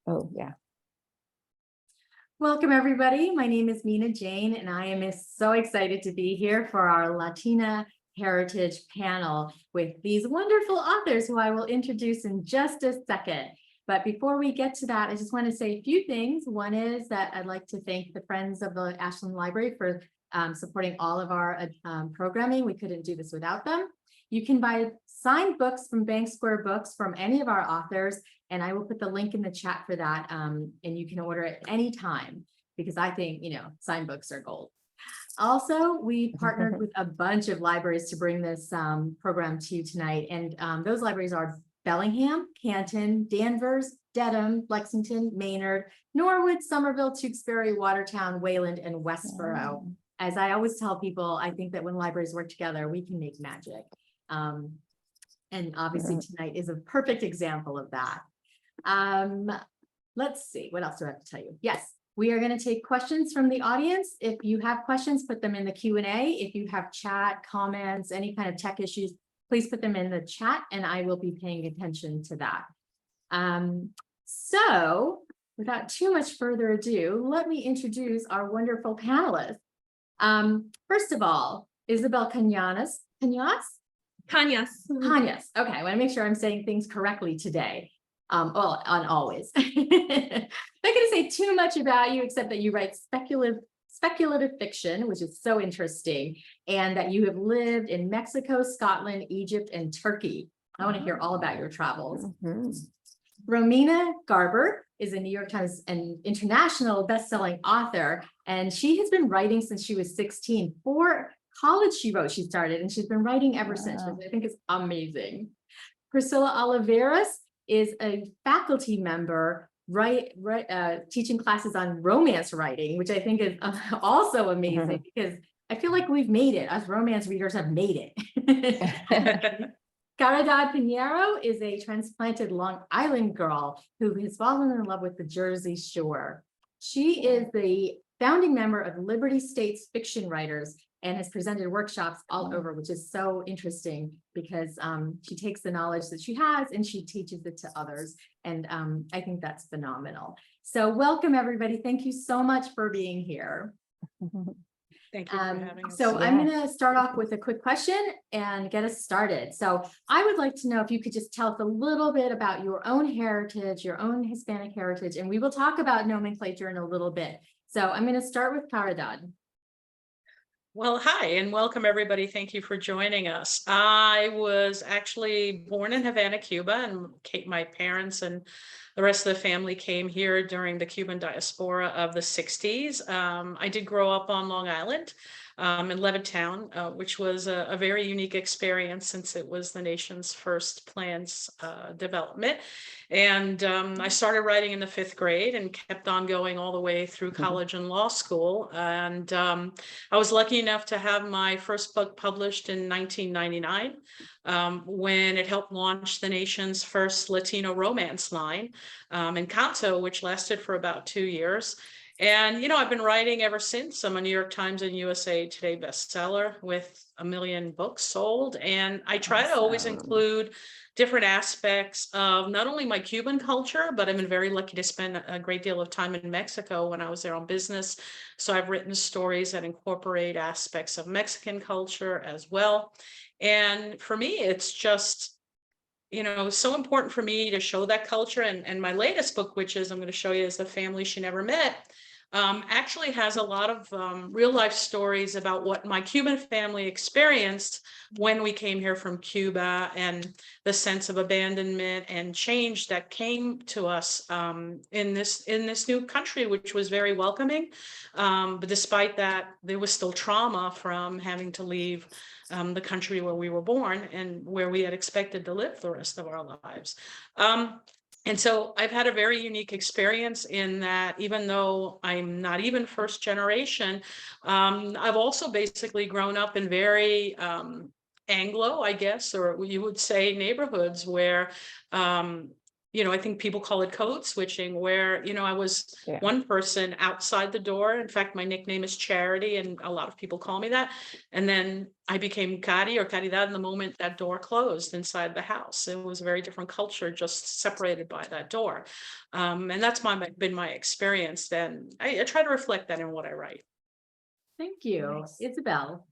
Oh, yeah. Welcome, everybody. My name is Mina Jane, and I am so excited to be here for our Latina Heritage panel with these wonderful authors who I will introduce in just a second. But before we get to that, I just want to say a few things. One is that I'd like to thank the Friends of the Ashland Library for supporting all of our programming. We couldn't do this without them. You can buy signed books from Bank Square Books from any of our authors, and I will put the link in the chat for that. And you can order it anytime because I think, signed books are gold. Also, we partnered with a bunch of libraries to bring this program to you tonight. And those libraries are Bellingham, Canton, Danvers, Dedham, Lexington, Maynard, Norwood, Somerville, Tewksbury, Watertown, Wayland, and Westboro. Oh. As I always tell people, I think that when libraries work together, we can make magic. And obviously tonight is a perfect example of that. Let's see, what else do I have to tell you? Yes, we are going to take questions from the audience. If you have questions, put them in the Q&A. If you have chat, comments, any kind of tech issues, please put them in the chat and I will be paying attention to that. So without too much further ado, let me introduce our wonderful panelists. First of all, Isabel Cañas. Cañas. Okay, I want to make sure I'm saying things correctly today. Well, on always. I'm not going to say too much about you, except that you write speculative fiction, which is so interesting, and that you have lived in Mexico, Scotland, Egypt, and Turkey. I want to hear all about your travels. Romina Garber is a New York Times and international best-selling author, and she has been writing since she was 16. For college she started, and she's been writing ever since, which I think is amazing. Priscilla Oliveras is a faculty member teaching classes on romance writing, which I think is also amazing because I feel like we've made it. Us romance readers have made it. Caridad Piñeiro is a transplanted Long Island girl who has fallen in love with the Jersey Shore. She is the founding member of Liberty States Fiction Writers and has presented workshops all over, which is so interesting because she takes the knowledge that she has and she teaches it to others. And I think that's phenomenal. So welcome, everybody. Thank you so much for being here. Thank you for having us. So I'm going to start off with a quick question and get us started. So I would like to know if you could just tell us a little bit about your own heritage, your own Hispanic heritage, and we will talk about nomenclature in a little bit. So I'm going to start with Caridad. Well, hi, and welcome, everybody. Thank you for joining us. I was actually born in Havana, Cuba, and my parents and the rest of the family came here during the Cuban diaspora of the 60s. I did grow up on Long Island in Levittown, which was a very unique experience since it was the nation's first planned development. And I started writing in the 5th grade and kept on going all the way through college and law school. And I was lucky enough to have my first book published in 1999 when it helped launch the nation's first Latino romance line, Encanto, which lasted for about 2 years. And, I've been writing ever since. I'm a New York Times and USA Today bestseller with 1 million books sold. And I try to always include different aspects of not only my Cuban culture, but I've been very lucky to spend a great deal of time in Mexico when I was there on business. So I've written stories that incorporate aspects of Mexican culture as well. And for me, it's just, so important for me to show that culture. And my latest book, which is I'm going to show you, is The Family She Never Met, actually has a lot of real life stories about what my Cuban family experienced when we came here from Cuba and the sense of abandonment and change that came to us in this new country, which was very welcoming. But despite that, there was still trauma from having to leave the country where we were born and where we had expected to live the rest of our lives. And so I've had a very unique experience in that, even though I'm not even first generation, I've also basically grown up in very Anglo, I guess, or you would say neighborhoods where I think people call it code switching, where, I was one person outside the door. In fact, my nickname is Charity, and a lot of people call me that. And then I became Cari or Caridad in the moment that door closed inside the house. It was a very different culture, just separated by that door. And that's been my experience. And I try to reflect that in what I write. Thank you. Nice. Isabel.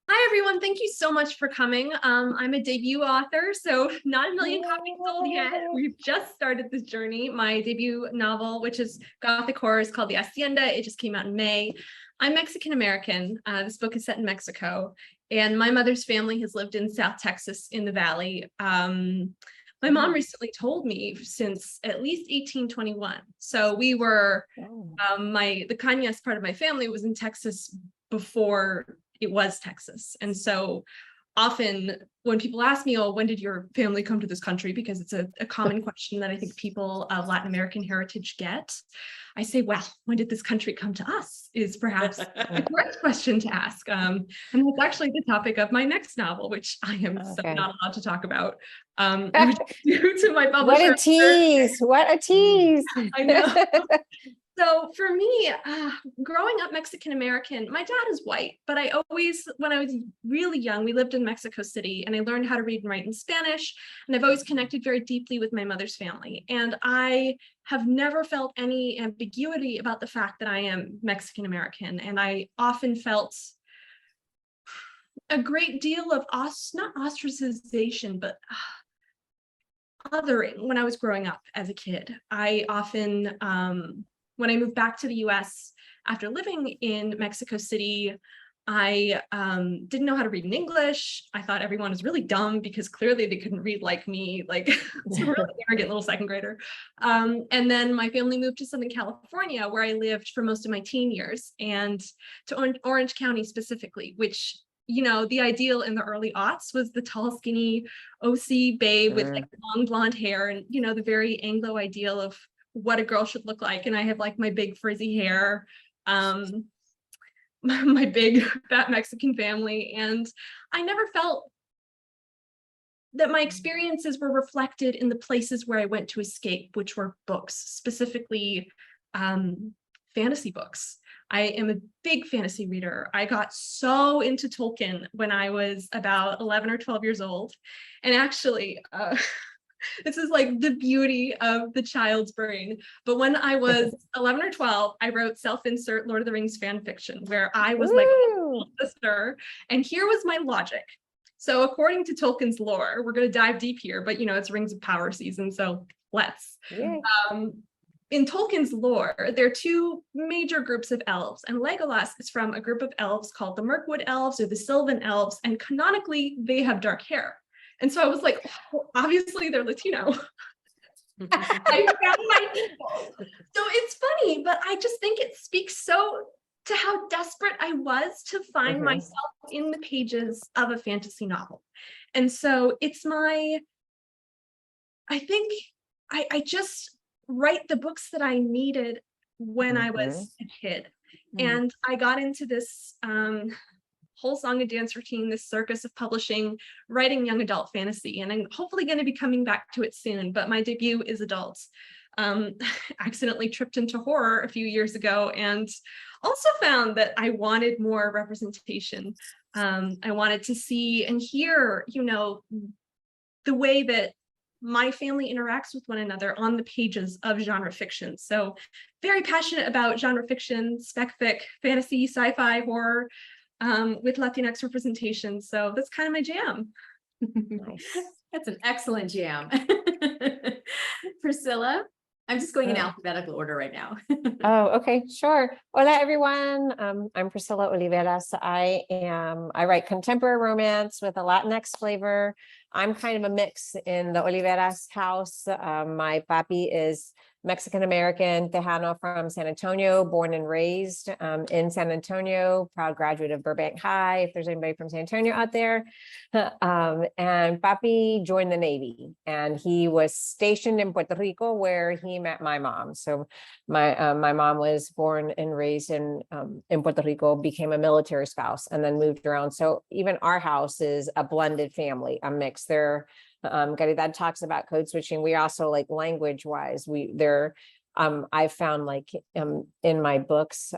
Hi, everyone. Thank you so much for coming. I'm a debut author, so not a million copies sold yet. We've just started this journey. My debut novel, which is Gothic horror, is called The Hacienda. It just came out in May. I'm Mexican-American. This book is set in Mexico, and my mother's family has lived in South Texas in the Valley. My mom recently told me since at least 1821. So we were, the Cañas part of my family was in Texas before it was Texas. And so often when people ask me, oh, when did your family come to this country? Because it's a common question that I think people of Latin American heritage get. I say, well, when did this country come to us is perhaps the correct question to ask. And that's actually the topic of my next novel, which I am so not allowed to talk about. Due to my publisher. What a tease. What a tease. I know. So for me, growing up Mexican-American, my dad is white, but I always, when I was really young, we lived in Mexico City and I learned how to read and write in Spanish. And I've always connected very deeply with my mother's family. And I have never felt any ambiguity about the fact that I am Mexican-American. And I often felt a great deal of, not ostracization, but othering when I was growing up as a kid. I often, when I moved back to the US after living in Mexico City, I didn't know how to read in English. I thought everyone was really dumb because clearly they couldn't read like me, like it's a really arrogant little second grader. And then my family moved to Southern California, where I lived for most of my teen years, and to Orange County specifically, which, the ideal in the early aughts was the tall, skinny OC babe with like long blonde hair and, the very Anglo ideal of what a girl should look like. And I have like my big frizzy hair, my big fat Mexican family. And I never felt that my experiences were reflected in the places where I went to escape, which were books, specifically fantasy books. I am a big fantasy reader. I got so into Tolkien when I was about 11 or 12 years old. And actually, this is like the beauty of the child's brain. But when I was 11 or 12, I wrote self-insert Lord of the Rings fan fiction, where I was like a sister. And here was my logic. So according to Tolkien's lore, we're going to dive deep here, but it's Rings of Power season. So let's. In Tolkien's lore, there are two major groups of elves, and Legolas is from a group of elves called the Mirkwood Elves or the Sylvan Elves, and canonically, they have dark hair. And so I was like, well, obviously they're Latino. I found my people. So it's funny, but I just think it speaks so to how desperate I was to find myself in the pages of a fantasy novel. And so it's I think I just write the books that I needed when I was a kid. And I got into this whole song and dance routine, this circus of publishing, writing young adult fantasy. And I'm hopefully going to be coming back to it soon, but my debut is adult. Accidentally tripped into horror a few years ago and also found that I wanted more representation. I wanted to see and hear, the way that my family interacts with one another on the pages of genre fiction. So very passionate about genre fiction, spec fic, fantasy, sci-fi, horror, with Latinx representation. So that's kind of my jam. Nice. That's an excellent jam. Priscilla, I'm just going in alphabetical order right now. Oh, okay, sure. Hola, everyone. I'm Priscilla Oliveras. I write contemporary romance with a Latinx flavor. I'm kind of a mix in the Oliveras house. My papi is Mexican-American, Tejano from San Antonio, born and raised in San Antonio, proud graduate of Burbank High, if there's anybody from San Antonio out there. And papi joined the Navy, and he was stationed in Puerto Rico, where he met my mom. So my mom was born and raised in Puerto Rico, became a military spouse, and then moved around. So even our house is a blended family, a mix. There Caridad talks about code switching. We also like language wise, I found like in my books,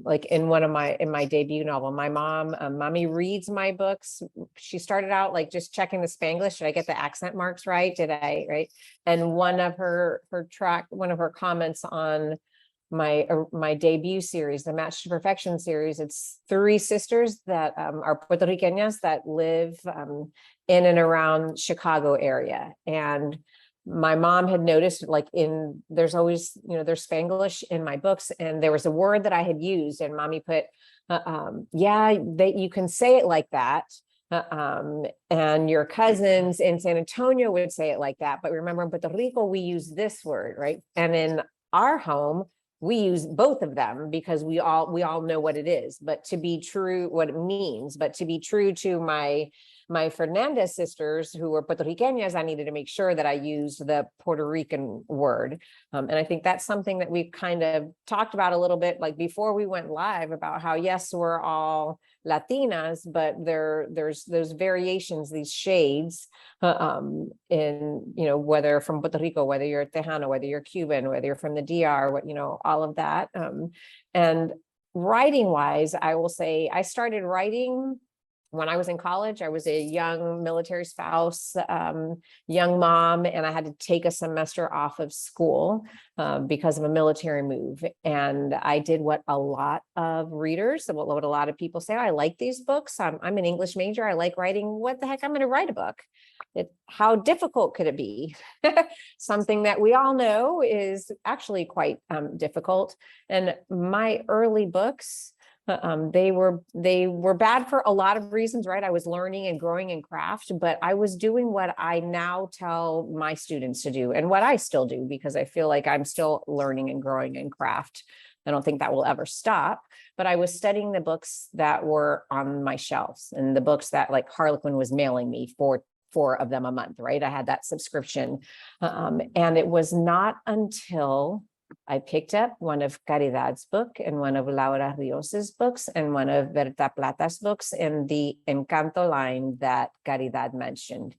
like in my debut novel, my mom, mommy reads my books. She started out like just checking the Spanglish. Did I get the accent marks right? Right? And one of her comments on my debut series, the Match to Perfection series, it's 3 sisters that are Puerto Ricanas that live in and around Chicago area. And my mom had noticed like there's always, there's Spanglish in my books, and there was a word that I had used, and mommy put, you can say it like that. And your cousins in San Antonio would say it like that. But remember, in Puerto Rico, we use this word, right? And in our home, we use both of them because we all know what it is, but to be true, what it means, but to be true to my Fernandez sisters who were Puerto Ricanas, I needed to make sure that I used the Puerto Rican word. And I think that's something that we've kind of talked about a little bit, like before we went live, about how, yes, we're all Latinas, but there's those variations, these shades in, whether from Puerto Rico, whether you're Tejano, whether you're Cuban, whether you're from the DR, all of that. And writing wise, I will say I started writing when I was in college. I was a young military spouse, young mom, and I had to take a semester off of school because of a military move. And I did what a lot of readers, what a lot of people say, I like these books. I'm an English major. I like writing. What the heck? I'm going to write a book. How difficult could it be? Something that we all know is actually quite difficult. And my early books, they were bad for a lot of reasons, right? I was learning and growing in craft, but I was doing what I now tell my students to do, and what I still do, because I feel like I'm still learning and growing in craft. I don't think that will ever stop, but I was studying the books that were on my shelves, and the books that like Harlequin was mailing me four of them a month, right? I had that subscription. And it was not until I picked up one of Caridad's book and one of Laura Rios's books and one of Berta Plata's books in the Encanto line that Caridad mentioned.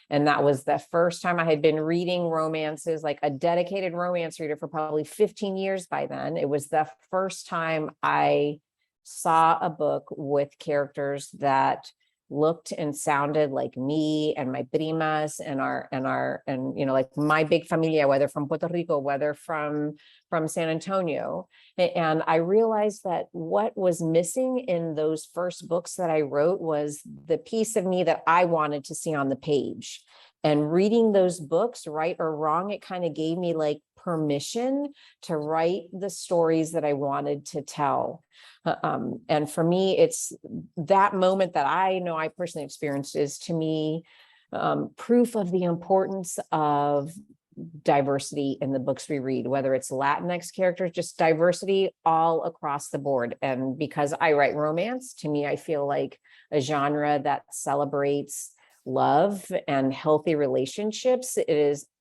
And that was the first time I had been reading romances, like a dedicated romance reader for probably 15 years by then. It was the first time I saw a book with characters that looked and sounded like me and my primas and like my big familia, whether from Puerto Rico, whether from San Antonio. And I realized that what was missing in those first books that I wrote was the piece of me that I wanted to see on the page. And reading those books, right or wrong, it kind of gave me like permission to write the stories that I wanted to tell. And for me, it's that moment that I know I personally experienced is, to me, proof of the importance of diversity in the books we read, whether it's Latinx characters, just diversity all across the board. And because I write romance, to me, I feel like a genre that celebrates love and healthy relationships, it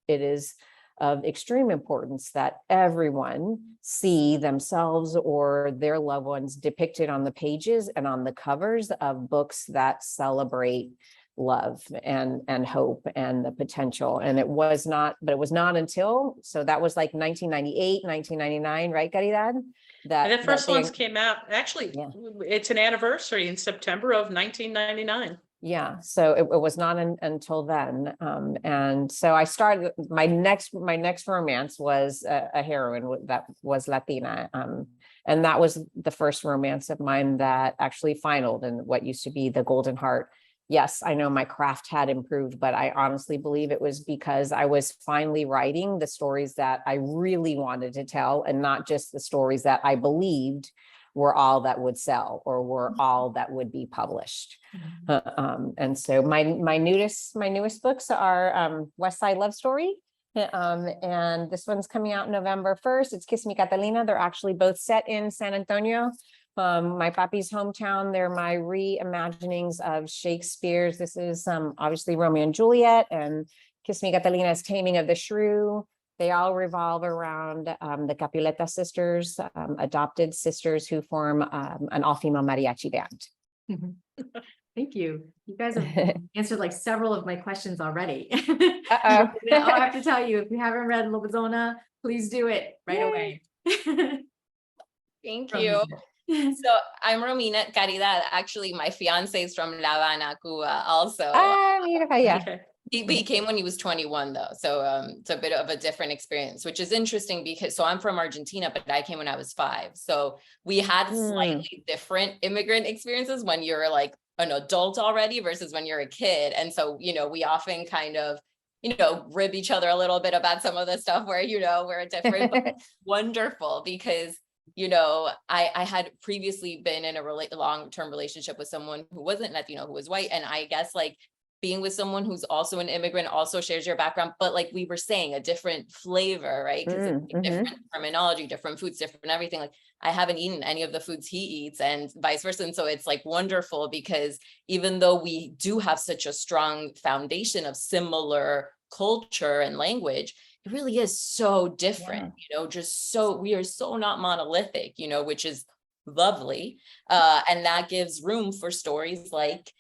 is of extreme importance that everyone see themselves or their loved ones depicted on the pages and on the covers of books that celebrate love and hope and the potential. And it was not until, so that was like 1998, 1999, right, Caridad? And the first ones came out, actually, Yeah. It's an anniversary in September of 1999. Yeah, so it was not until then. And so I started, my next romance was a heroine that was Latina. And that was the first romance of mine that actually finaled in what used to be the Golden Heart. Yes, I know my craft had improved, but I honestly believe it was because I was finally writing the stories that I really wanted to tell, and not just the stories that I believed were all that would sell or were all that would be published. And so my newest books are West Side Love Story. And this one's coming out November 1st. It's Kiss Me Catalina. They're actually both set in San Antonio, my papi's hometown. They're my reimaginings of Shakespeare's. This is obviously Romeo and Juliet, and Kiss Me Catalina is Taming of the Shrew. They all revolve around the Capuleta sisters, adopted sisters who form an all-female mariachi band. Thank you. You guys have answered like several of my questions already. Uh-oh. I'll have to tell you, if you haven't read Lobizona, please do it right away. Thank you. So I'm Romina Caridad. Actually, my fiance is from La Habana, Cuba also. Mira para allá. Okay. He came when he was 21 though. So it's a bit of a different experience, which is interesting because, so I'm from Argentina, but I came when I was 5. So we had slightly different immigrant experiences when you're like an adult already versus when you're a kid. And so, you know, we often kind of, you know, rib each other a little bit about some of the stuff where, you know, we're different, but it's wonderful because, you know, I had previously been in a long-term relationship with someone who wasn't Latino, who was white. And I guess like being with someone who's also an immigrant also shares your background, but like we were saying, a different flavor, right? Because it's like different terminology, different foods, different everything. Like I haven't eaten any of the foods he eats and vice versa. And so it's like wonderful because even though we do have such a strong foundation of similar culture and language, it really is so different, you know, just so we are so not monolithic, you know, which is lovely. And that gives room for stories like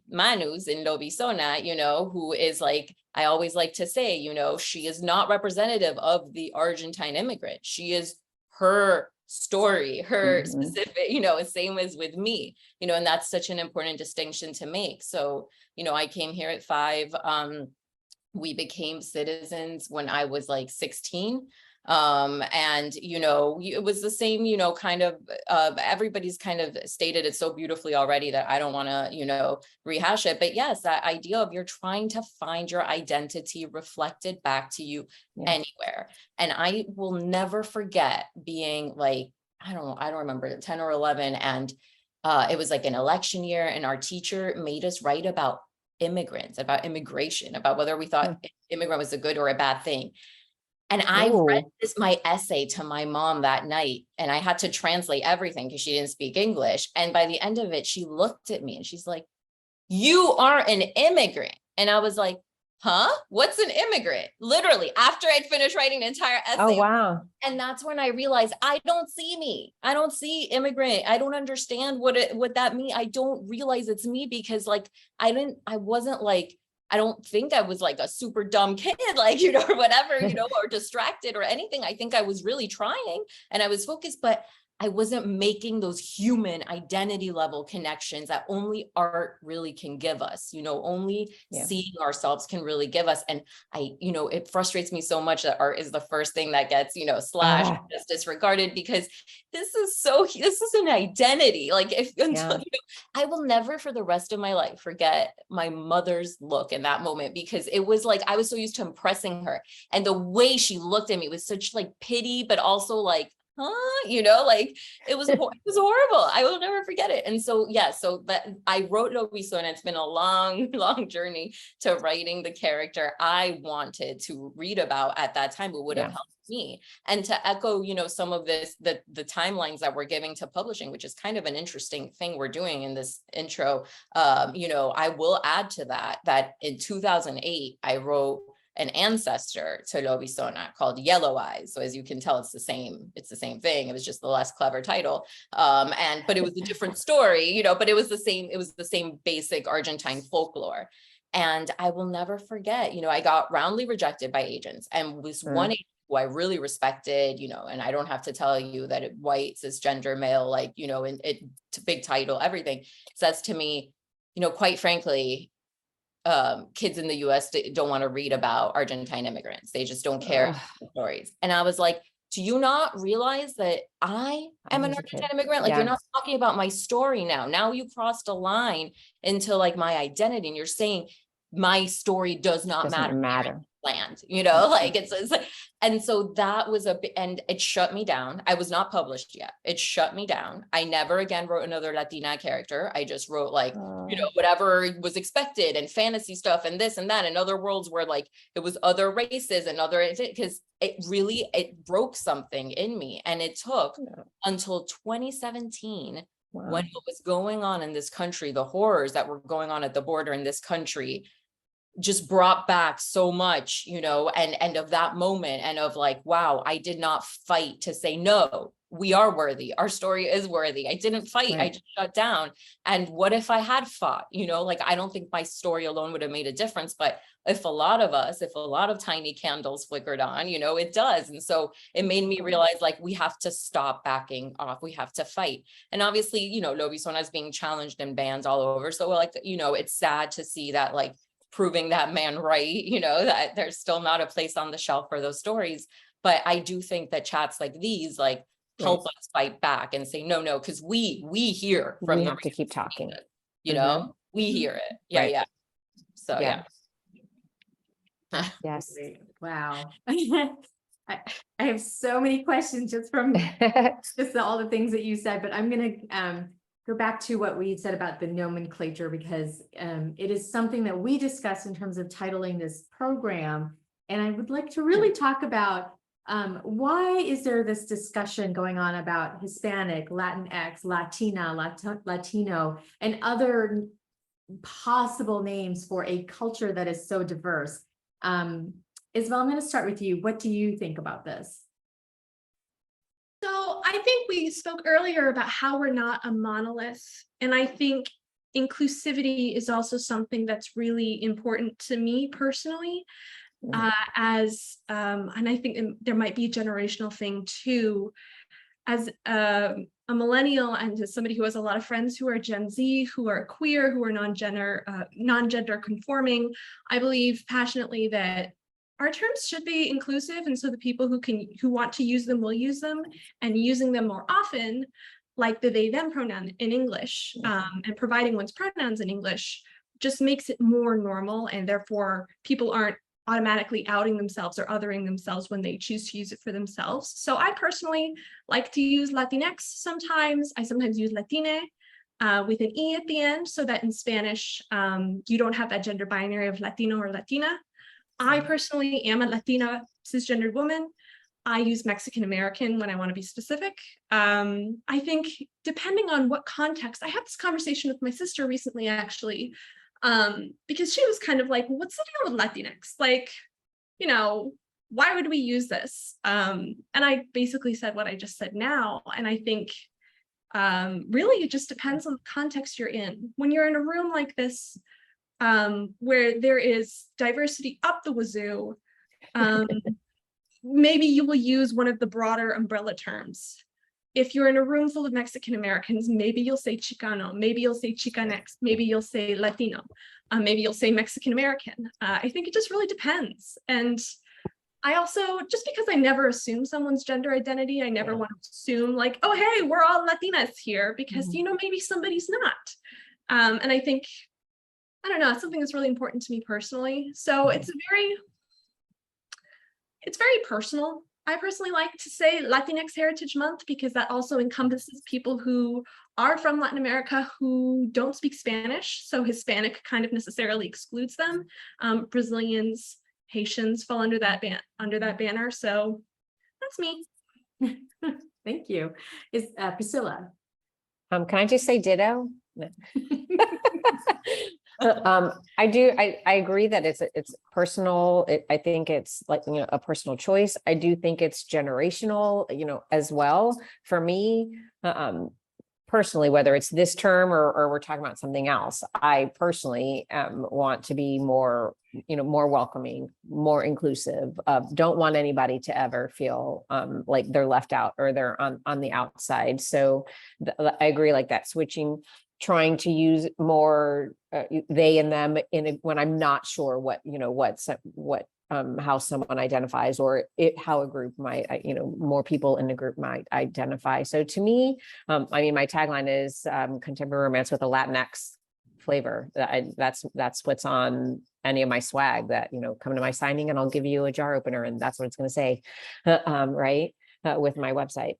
Manu's in Lobizona, you know, who is like, I always like to say, you know, she is not representative of the Argentine immigrant. She is her story, her specific, you know, same as with me, you know, and that's such an important distinction to make. So, you know, I came here at 5. We became citizens when I was like 16. And, you know, it was the same, you know, kind of, everybody's kind of stated it so beautifully already that I don't want to, you know, rehash it. But yes, that idea of you're trying to find your identity reflected back to you anywhere. And I will never forget being like, I don't remember, 10 or 11. And it was like an election year and our teacher made us write about immigrants, about immigration, about whether we thought immigrant was a good or a bad thing. And I read my essay to my mom that night and I had to translate everything because she didn't speak English. And by the end of it, she looked at me and she's like, "You are an immigrant." And I was like, "Huh? What's an immigrant?" Literally after I'd finished writing the entire essay. Oh, wow. And that's when I realized I don't see me. I don't see immigrant. I don't understand what that means. I don't realize it's me because like, I wasn't like, I don't think I was like a super dumb kid, like, you know, or whatever, you know, or distracted or anything. I think I was really trying and I was focused, but I wasn't making those human identity level connections that only art really can give us, you know, only seeing ourselves can really give us. And you know, it frustrates me so much that art is the first thing that gets, you know, slashed, just disregarded, because this is an identity. Like until, you know, I will never for the rest of my life forget my mother's look in that moment, because it was like, I was so used to impressing her. And the way she looked at me was such like pity, but also like, you know, like it was horrible. I will never forget it. And so, so that I wrote Lobizona, and it's been a long, long journey to writing the character I wanted to read about at that time, but would have helped me. And to echo, you know, some of this, the timelines that we're giving to publishing, which is kind of an interesting thing we're doing in this intro. You know, I will add to that in 2008, I wrote an ancestor to Lobizona called Yellow Eyes. So as you can tell, it's the same thing. It was just the less clever title. But it was a different story, you know, but it was the same basic Argentine folklore. And I will never forget, you know, I got roundly rejected by agents, and was one agent who I really respected, you know, and I don't have to tell you that white, cisgender male, like, you know, and big title, everything says to me, you know, quite frankly, kids in the US don't want to read about Argentine immigrants. They just don't care about stories. And I was like, do you not realize that I am an Argentine immigrant? Like, you're not talking about my story now. Now you crossed a line into like my identity, and you're saying my story does not matter. Land, you know, like it's and so that was and it shut me down. I was not published yet. It shut me down. I never again wrote another Latina character. I just wrote like, you know, whatever was expected and fantasy stuff and this and that and other worlds where like it was other races and other, because it broke something in me. And it took until 2017 when what was going on in this country, the horrors that were going on at the border in this country, just brought back so much, you know, and of that moment, and of like, wow, I did not fight to say, no, we are worthy. Our story is worthy. I didn't fight. I Right. just shut down. And what if I had fought, you know, like, I don't think my story alone would have made a difference, but if a lot of tiny candles flickered on, you know, it does. And so it made me realize, like, we have to stop backing off. We have to fight. And obviously, you know, Lobizona is being challenged in bans all over. So like, you know, it's sad to see that, like, proving that man right, you know, that there's still not a place on the shelf for those stories. But I do think that chats like these, like, help us fight back and say, no, because we hear from We the have to keep talking. you know, we hear it. Yeah, Right. yeah. So Yeah. yeah. Yes. Wow. I have so many questions just from just all the things that you said, but I'm going to go back to what we said about the nomenclature, because it is something that we discussed in terms of titling this program. And I would like to really talk about why is there this discussion going on about Hispanic, Latinx, Latina, Latino, and other possible names for a culture that is so diverse? Isabel, I'm going to start with you. What do you think about this? So I think we spoke earlier about how we're not a monolith. And I think inclusivity is also something that's really important to me personally. And I think there might be a generational thing too. As a millennial and as somebody who has a lot of friends who are Gen Z, who are queer, who are non-gender conforming, I believe passionately that our terms should be inclusive, and so the people who want to use them will use them, and using them more often, like the they them pronoun in English, and providing one's pronouns in English just makes it more normal, and therefore people aren't automatically outing themselves or othering themselves when they choose to use it for themselves. So I personally like to use Latinx sometimes. I sometimes use Latine with an E at the end, so that in Spanish, you don't have that gender binary of Latino or Latina. I personally am a Latina cisgendered woman. I use Mexican American when I want to be specific. I think depending on what context, I had this conversation with my sister recently, actually, because she was kind of like, what's the deal with Latinx? Like, you know, why would we use this? And I basically said what I just said now. And I think really it just depends on the context you're in. When you're in a room like this, where there is diversity up the wazoo, maybe you will use one of the broader umbrella terms. If you're in a room full of Mexican Americans, maybe you'll say Chicano, maybe you'll say Chicanx, maybe you'll say Latino, maybe you'll say Mexican American. I think it just really depends. And I also, just because I never assume someone's gender identity, I never want to assume like, oh, hey, we're all Latinas here, because, you know, maybe somebody's not. And I think, I don't know, it's something that's really important to me personally. So it's very personal. I personally like to say Latinx Heritage Month because that also encompasses people who are from Latin America who don't speak Spanish. So Hispanic kind of necessarily excludes them. Brazilians, Haitians fall under that banner. So that's me. Thank you. Is Priscilla? Can I just say ditto? No. I agree that it's personal. I think it's like, you know, a personal choice. I do think it's generational, you know, as well. For me, personally, whether it's this term or we're talking about something else, I personally want to be more, you know, more welcoming, more inclusive. Don't want anybody to ever feel like they're left out or they're on the outside. So I agree, like that switching, trying to use more they and them when I'm not sure what, you know, how someone identifies, or how a group might, you know, more people in the group might identify. So to me, I mean, my tagline is contemporary romance with a Latinx flavor. That's what's on any of my swag, that, you know, come to my signing and I'll give you a jar opener, and that's what it's going to say, right, with my website.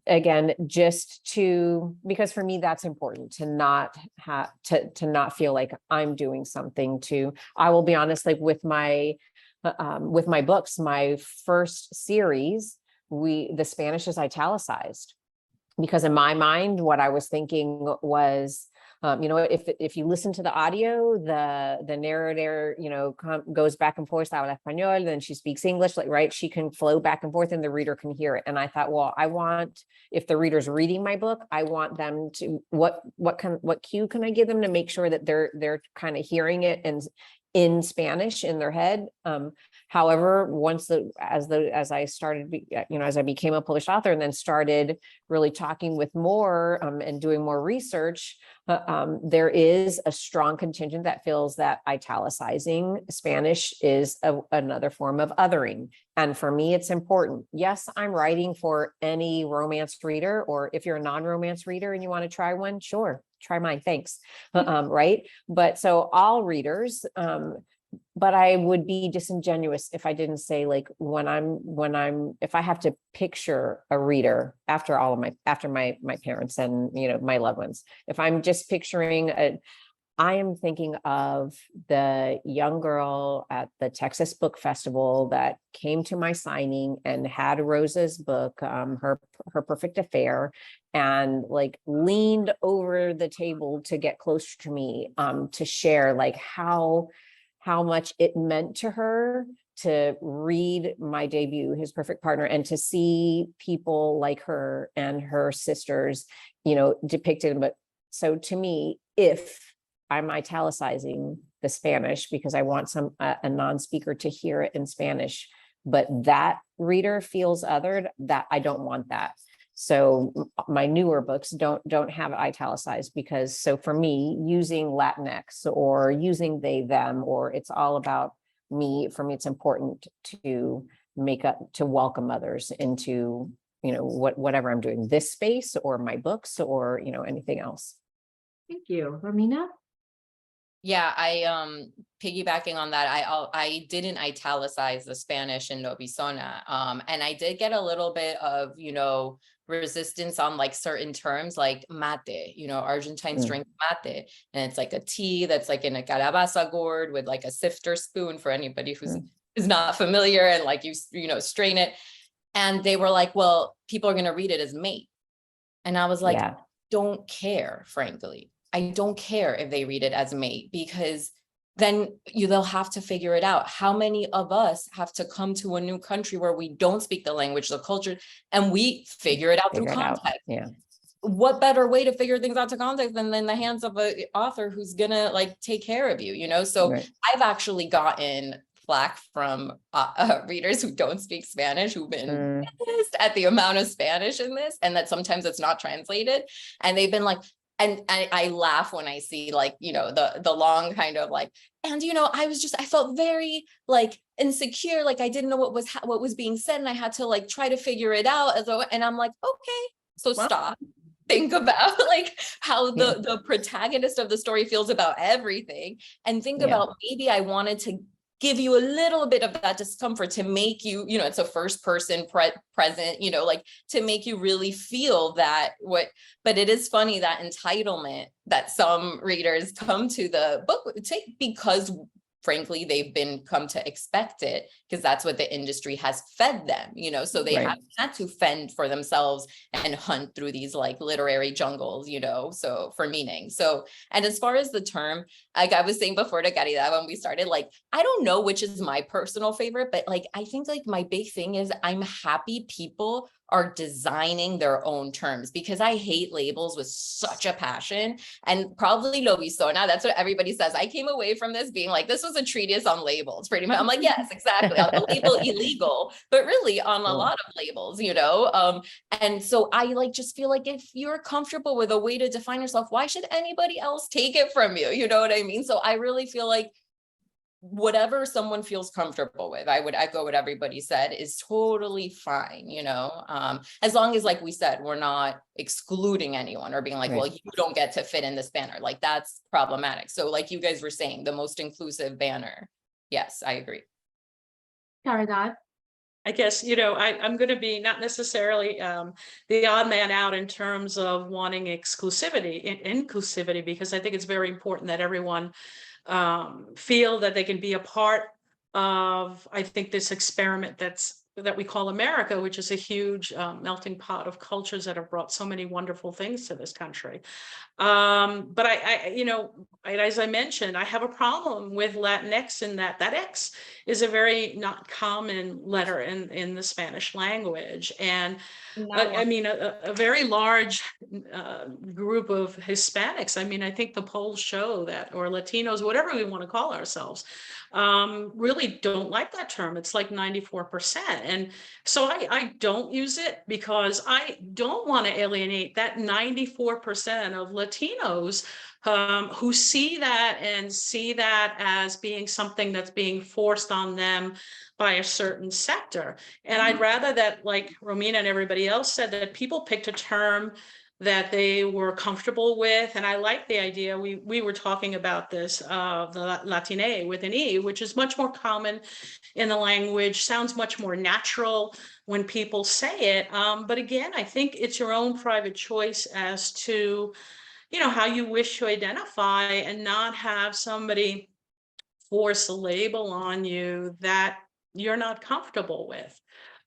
Again, because for me, that's important to not have to not feel like I'm doing something I will be honest, like with my books, my first series, the Spanish is italicized, because in my mind, what I was thinking was, You know, if you listen to the audio, the narrator, you know, goes back and forth, habla español, then she speaks English, like, right? She can flow back and forth and the reader can hear it. And I thought, well, I want, if the reader's reading my book, I want them to, what cue can I give them to make sure that they're kind of hearing it and in Spanish in their head. However, as I started, you know, as I became a published author and then started really talking with more and doing more research, there is a strong contingent that feels that italicizing Spanish is another form of othering. And for me, it's important. Yes, I'm writing for any romance reader, or if you're a non-romance reader and you want to try one, sure, try mine, thanks. Right? But so all readers, but I would be disingenuous if I didn't say, like, if I have to picture a reader after my parents and, you know, my loved ones, if I'm just picturing I am thinking of the young girl at the Texas Book Festival that came to my signing and had Rosa's book, her Perfect Affair, and like leaned over the table to get closer to me, to share like how much it meant to her to read my debut, His Perfect Partner, and to see people like her and her sisters, you know, depicted. But so to me, if I'm italicizing the Spanish because I want a non-speaker to hear it in Spanish, but that reader feels othered, that I don't want that. So my newer books don't have it italicized, because so for me, using Latinx or using they, them, or it's all about me, for me, it's important to welcome others into, you know, whatever I'm doing, this space or my books or, you know, anything else. Thank you. Romina? Yeah, I piggybacking on that, I didn't italicize the Spanish in Lobizona. And I did get a little bit of, you know, resistance on like certain terms like mate, you know, Argentines drink mate, and it's like a tea that's like in a calabaza gourd with like a sifter spoon for anybody who's is not familiar, and like you know, strain it. And they were like, well, people are going to read it as mate. And I was like, Yeah. don't care, frankly. I don't care if they read it as mate, because then they'll have to figure it out. How many of us have to come to a new country where we don't speak the language, the culture, and we figure it out through context? Yeah. What better way to figure things out to context than in the hands of an author who's gonna like take care of you, you know? So Right. I've actually gotten flack from readers who don't speak Spanish, who've been pissed at the amount of Spanish in this, and that sometimes it's not translated. And they've been like, and I laugh when I see like, you know, the long kind of like, and, you know, I felt very like insecure. Like I didn't know what was being said. And I had to like, try to figure it out and I'm like, okay, so stop, think about like how the protagonist of the story feels about everything, and think about maybe I wanted to give you a little bit of that discomfort to make you, you know, it's a first person present, you know, like to make you really feel that but it is funny, that entitlement that some readers come to the book because frankly, they've come to expect it, because that's what the industry has fed them, you know, so they have had to fend for themselves and hunt through these like literary jungles, you know, so for meaning. So, and as far as the term, like I was saying before to Caridad when we started, like, I don't know which is my personal favorite, but like, I think like my big thing is I'm happy people are designing their own terms, because I hate labels with such a passion. And probably Lobizona, that's what everybody says. I came away from this being like, this was a treatise on labels, pretty much. I'm like, yes, exactly. On the label illegal, but really on a lot of labels, you know? And so I like just feel like if you're comfortable with a way to define yourself, why should anybody else take it from you? You know what I mean? So I really feel like whatever someone feels comfortable with, I would echo what everybody said, is totally fine, you know, as long as, like we said, we're not excluding anyone or being like, well, you don't get to fit in this banner, like that's problematic. So like you guys were saying, the most inclusive banner. Yes, I agree. Caridad? I guess, you know, I'm going to be not necessarily the odd man out in terms of wanting inclusivity, because I think it's very important that everyone feel that they can be a part of, I think, this experiment that's that we call America, which is a huge melting pot of cultures that have brought so many wonderful things to this country. But as I mentioned, I have a problem with Latinx in that X is a very not common letter in the Spanish language. And I mean, a very large group of Hispanics. I mean, I think the polls show that, or Latinos, whatever we want to call ourselves, really don't like that term. It's like 94%. And so I don't use it because I don't want to alienate that 94% of Latinos who see that and see that as being something that's being forced on them by a certain sector. And I'd rather that, like Romina and everybody else said, that people picked a term that they were comfortable with. And I like the idea, we were talking about this, the Latina with an E, which is much more common in the language, sounds much more natural when people say it. But again, I think it's your own private choice as to, how you wish to identify, and not have somebody force a label on you that you're not comfortable with.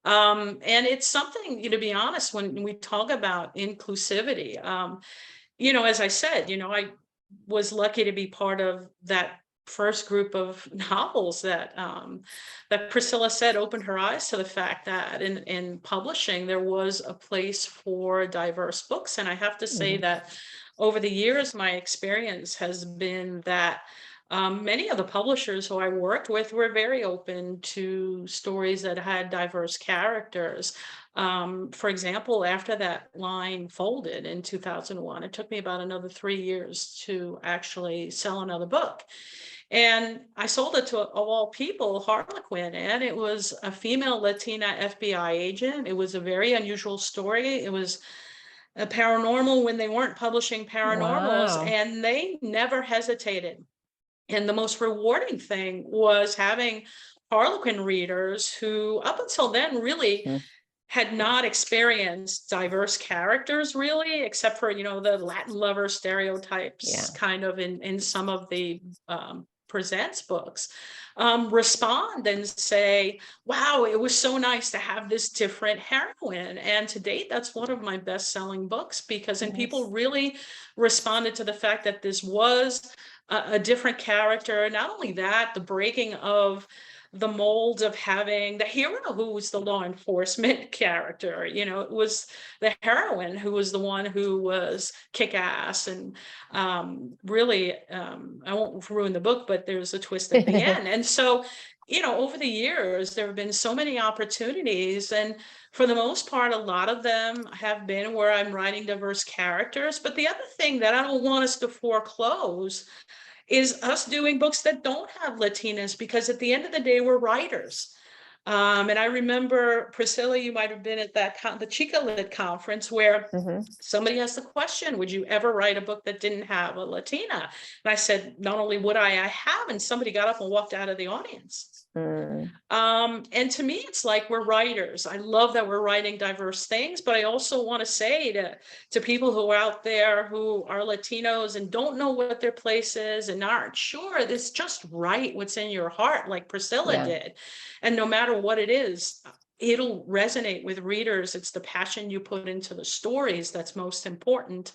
And it's something, to be honest, when we talk about inclusivity, as I said, I was lucky to be part of that first group of novels that Priscilla said opened her eyes to the fact that in publishing there was a place for diverse books. And I have to say that over the years, my experience has been that many of the publishers who I worked with were very open to stories that had diverse characters. For example, after that line folded in 2001, it took me about another 3 years to actually sell another book. And I sold it to, of all people, Harlequin, and it was a female Latina FBI agent. It was a very unusual story. It was a paranormal when they weren't publishing paranormals, Wow. and they never hesitated. And the most rewarding thing was having Harlequin readers who, up until then, really had not experienced diverse characters, really, except for, the Latin lover stereotypes kind of in some of the Presents books, respond and say, wow, it was so nice to have this different heroine. And to date, that's one of my best-selling books, because and people really responded to the fact that this was a different character. Not only that, the breaking of the mold of having the hero who was the law enforcement character. It was the heroine who was the one who was kick-ass and really, I won't ruin the book, but there's a twist at the end. And so, over the years, there have been so many opportunities, and for the most part, a lot of them have been where I'm writing diverse characters. But the other thing that I don't want us to foreclose is us doing books that don't have Latinas, because at the end of the day, we're writers. And I remember, Priscilla, you might have been at the Chica Lit conference, where somebody asked the question, would you ever write a book that didn't have a Latina? And I said, not only would I have, and somebody got up and walked out of the audience. And to me, it's like, we're writers. I love that we're writing diverse things, but I also want to say to people who are out there who are Latinos and don't know what their place is and aren't sure, this just write what's in your heart, like Priscilla did. And no matter what it is, it'll resonate with readers. It's the passion you put into the stories that's most important.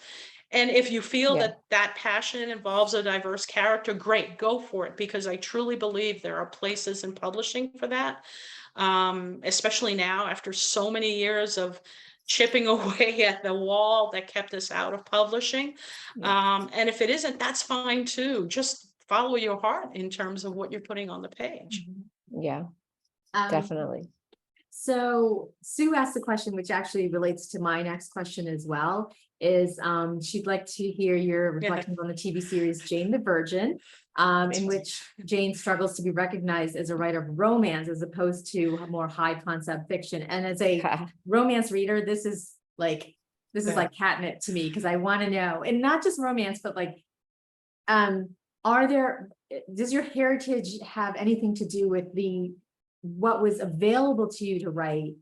And if you feel that passion involves a diverse character, great, go for it, because I truly believe there are places in publishing for that, especially now after so many years of chipping away at the wall that kept us out of publishing. And if it isn't, that's fine too. Just follow your heart in terms of what you're putting on the page. Yeah, definitely. So Sue asked the question, which actually relates to my next question as well, is she'd like to hear your reflections on the TV series Jane the Virgin, in which Jane struggles to be recognized as a writer of romance as opposed to more high concept fiction. And as a romance reader, this is like catnip to me, because I want to know, and not just romance, but like, does your heritage have anything to do with what was available to you to write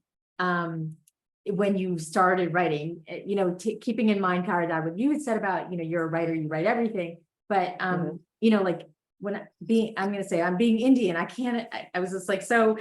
when you started writing, keeping in mind, Caridad, what you had said about, you're a writer, you write everything, but like I'm going to say I'm being Indian. I was just like, so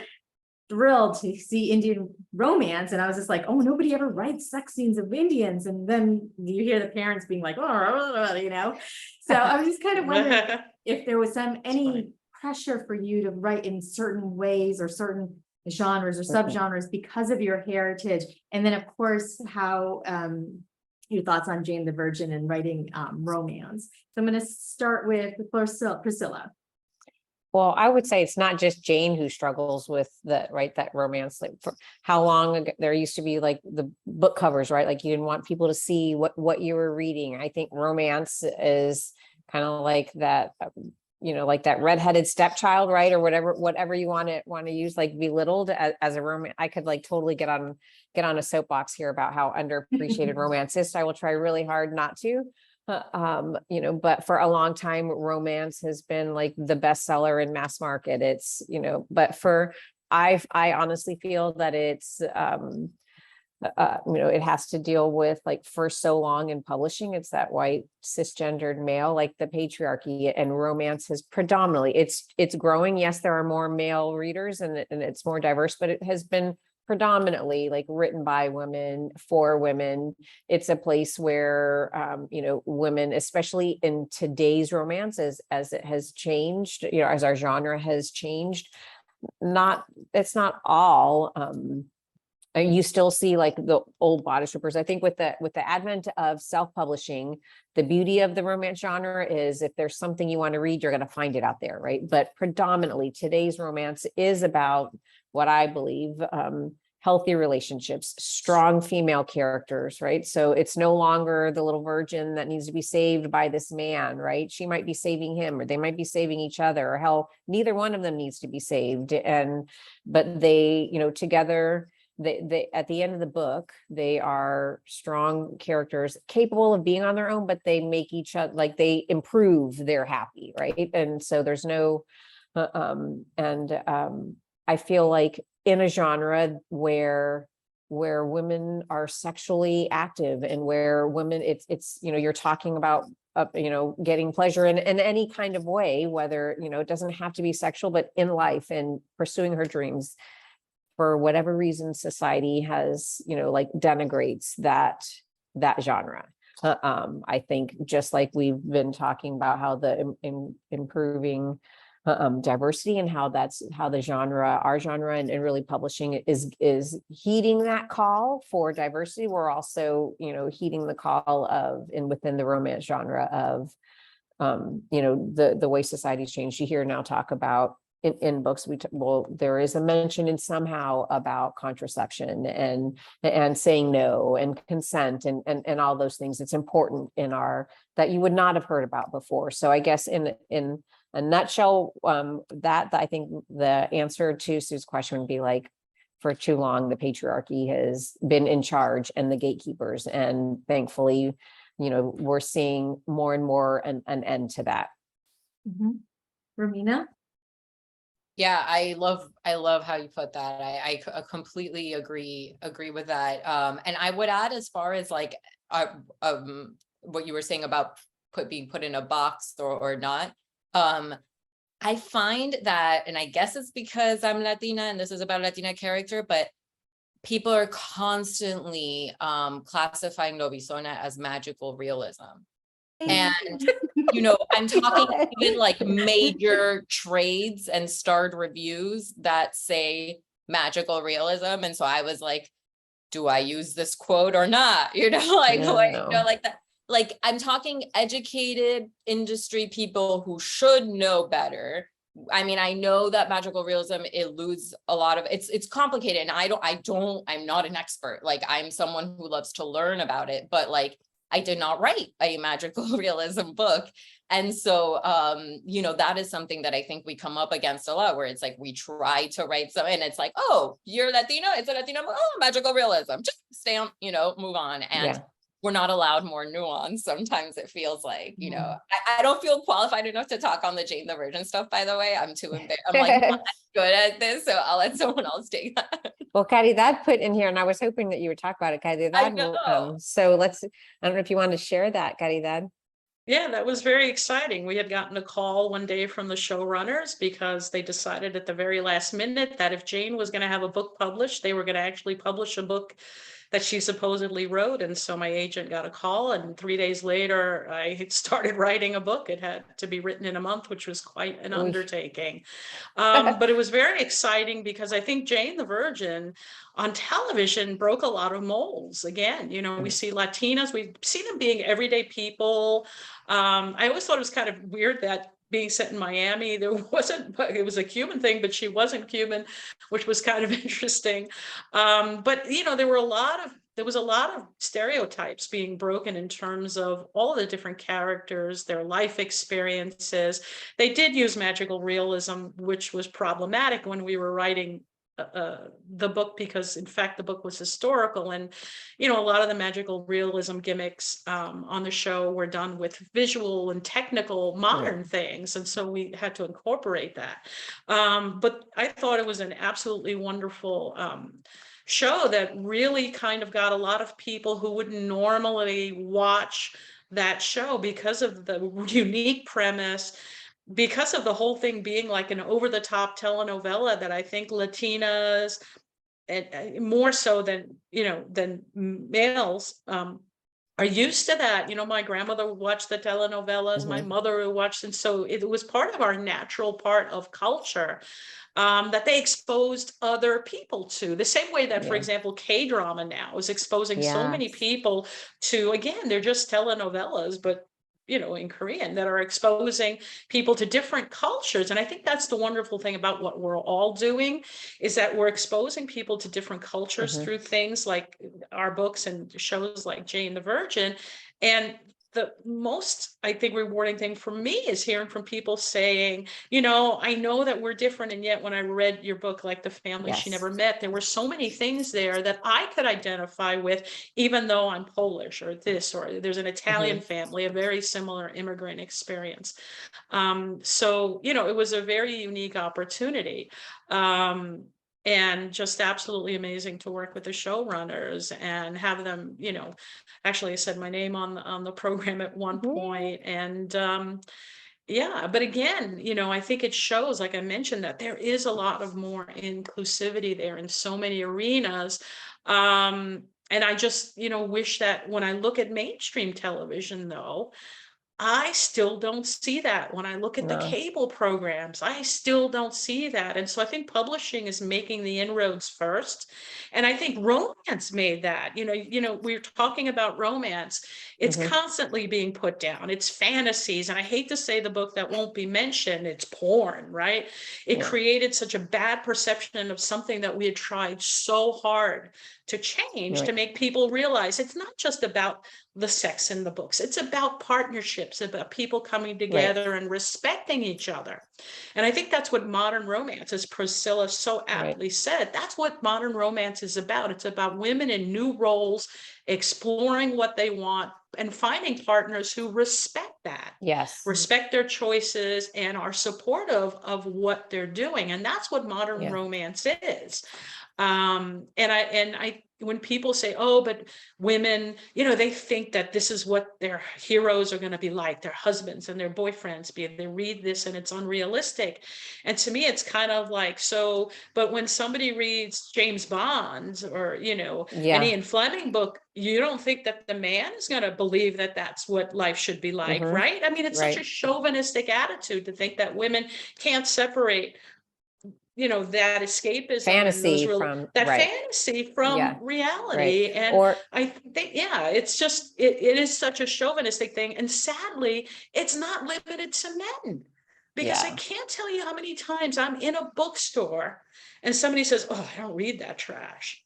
thrilled to see Indian romance. And I was just like, oh, nobody ever writes sex scenes of Indians. And then you hear the parents being like, oh, you know. So I was just kind of wondering if there was any pressure for you to write in certain ways or certain genres or subgenres because of your heritage. And then of course, how your thoughts on Jane the Virgin and writing romance. So I'm going to start with Priscilla. Well, I would say it's not just Jane who struggles with that romance. Like, for how long ago there used to be like the book covers, right? Like you didn't want people to see what you were reading. I think romance is kind of like that, like that redheaded stepchild, right? Or whatever you want to use, like belittled as a romance. I could like totally get on a soapbox here about how underappreciated romance is. So I will try really hard not to. But for a long time, romance has been like the bestseller in mass market. It's, but I honestly feel that it's, it has to deal with, like, for so long in publishing, it's that white cisgendered male, like the patriarchy, and romance has predominantly, it's growing. Yes, there are more male readers and it's more diverse, but it has been predominantly like written by women for women. It's a place where, women, especially in today's romance, as it has changed, as our genre has changed, it's not all, you still see like the old bodice rippers. I think with the advent of self-publishing, the beauty of the romance genre is if there's something you want to read, you're going to find it out there, right? But predominantly today's romance is about what I believe, healthy relationships, strong female characters, right? So it's no longer the little virgin that needs to be saved by this man, right? She might be saving him, or they might be saving each other, or hell, neither one of them needs to be saved. But they, together, they at the end of the book, they are strong characters capable of being on their own, but they make each other, like, they improve, they're happy, right? And so there's no I feel like in a genre where women are sexually active, and where women, it's you're talking about getting pleasure in any kind of way, whether it doesn't have to be sexual, but in life, and pursuing her dreams. For whatever reason, society has, like, denigrates that genre. I think, just like we've been talking about how the improving diversity, and how the genre, our genre, and really publishing is heeding that call for diversity. We're also, heeding the call of, and within the romance genre of, the way society's changed. You hear now talk about, in books, there is a mention in somehow about contraception and saying no, and consent, and all those things. It's important that you would not have heard about before. So I guess in a nutshell, that I think the answer to Sue's question would be, like, for too long, the patriarchy has been in charge, and the gatekeepers, and thankfully, we're seeing more and more an end to that. Mm-hmm. Romina? Yeah, I love how you put that. I completely agree with that. And I would add, as far as like what you were saying about being put in a box or not. I find that, and I guess it's because I'm Latina and this is about a Latina character, but people are constantly classifying Lobizona as magical realism. And, I'm talking even like major trades and starred reviews that say magical realism. And so I was like, do I use this quote or not? Like that. Like, I'm talking educated industry people who should know better. I mean, I know that magical realism eludes a lot of it's complicated, and I'm not an expert. Like, I'm someone who loves to learn about it, but like, I did not write a magical realism book. And so, that is something that I think we come up against a lot, where it's like, we try to write something and it's like, oh, you're Latino, it's a Latino, oh, magical realism, just stamp, move on. And we're not allowed more nuance. Sometimes it feels like, I don't feel qualified enough to talk on the Jane the Virgin stuff, by the way. I'm too embarrassed. I'm like not good at this, so I'll let someone else take that. Well, Caridad put in here, and I was hoping that you would talk about it, Caridad. I know. So I don't know if you want to share that, Caridad. Yeah, that was very exciting. We had gotten a call one day from the showrunners because they decided at the very last minute that if Jane was going to have a book published, they were going to actually publish a book that she supposedly wrote. And so my agent got a call, and 3 days later, I had started writing a book. It had to be written in a month, which was quite an Oof. undertaking. But it was very exciting because I think Jane the Virgin on television broke a lot of molds. Again, you know, we see Latinas, we see them being everyday people. I always thought it was kind of weird that being set in Miami, there wasn't, it was a Cuban thing, but she wasn't Cuban, which was kind of interesting. But you know, there was a lot of stereotypes being broken in terms of all the different characters, their life experiences. They did use magical realism, which was problematic when we were writing the book, because in fact the book was historical, and you know, a lot of the magical realism gimmicks on the show were done with visual and technical modern things, and so we had to incorporate that. But I thought it was an absolutely wonderful show that really kind of got a lot of people who wouldn't normally watch that show because of the unique premise, because of the whole thing being like an over-the-top telenovela that I think Latinas, and more so than, you know, than males, are used to that. You know, my grandmother would watch the telenovelas, my mother would watch, and so it was part of our natural part of culture. That they exposed other people to, the same way that, for example, K-drama now is exposing so many people to, again, they're just telenovelas, but you know, in Korean, that are exposing people to different cultures. And I think that's the wonderful thing about what we're all doing, is that we're exposing people to different cultures through things like our books and shows like Jane the Virgin. And the most, I think, rewarding thing for me is hearing from people saying, you know, I know that we're different, and yet when I read your book, like The Family She Never Met, there were so many things there that I could identify with, even though I'm Polish or this, or there's an Italian family, a very similar immigrant experience. So, you know, it was a very unique opportunity. And just absolutely amazing to work with the showrunners and have them, you know, actually I said my name on the program at one point. And yeah, but again, you know, I think it shows, like I mentioned, that there is a lot of more inclusivity there in so many arenas. And I just, you know, wish that when I look at mainstream television, though, I still don't see that. When I look at the cable programs, I still don't see that. And so I think publishing is making the inroads first. And I think romance made that. You know, we're talking about romance. It's constantly being put down. It's fantasies. And I hate to say the book that won't be mentioned, it's porn, right? It created such a bad perception of something that we had tried so hard to change, to make people realize it's not just about the sex in the books. It's about partnerships, about people coming together and respecting each other. And I think that's what modern romance, as Priscilla so aptly said, that's what modern romance is about. It's about women in new roles, exploring what they want and finding partners who respect that. Respect their choices and are supportive of what they're doing. And that's what modern romance is. And I, when people say, oh, but women, you know, they think that this is what their heroes are going to be like, their husbands and their boyfriends be, they read this and it's unrealistic. And to me, it's kind of like, so, but when somebody reads James Bond or, you know, an Ian Fleming book, you don't think that the man is going to believe that that's what life should be like, right? I mean, it's such a chauvinistic attitude to think that women can't separate, you know, that escapism, Fantasy and from fantasy from reality. And I think, it's just, it is such a chauvinistic thing. And sadly, it's not limited to men, because I can't tell you how many times I'm in a bookstore and somebody says, oh, I don't read that trash,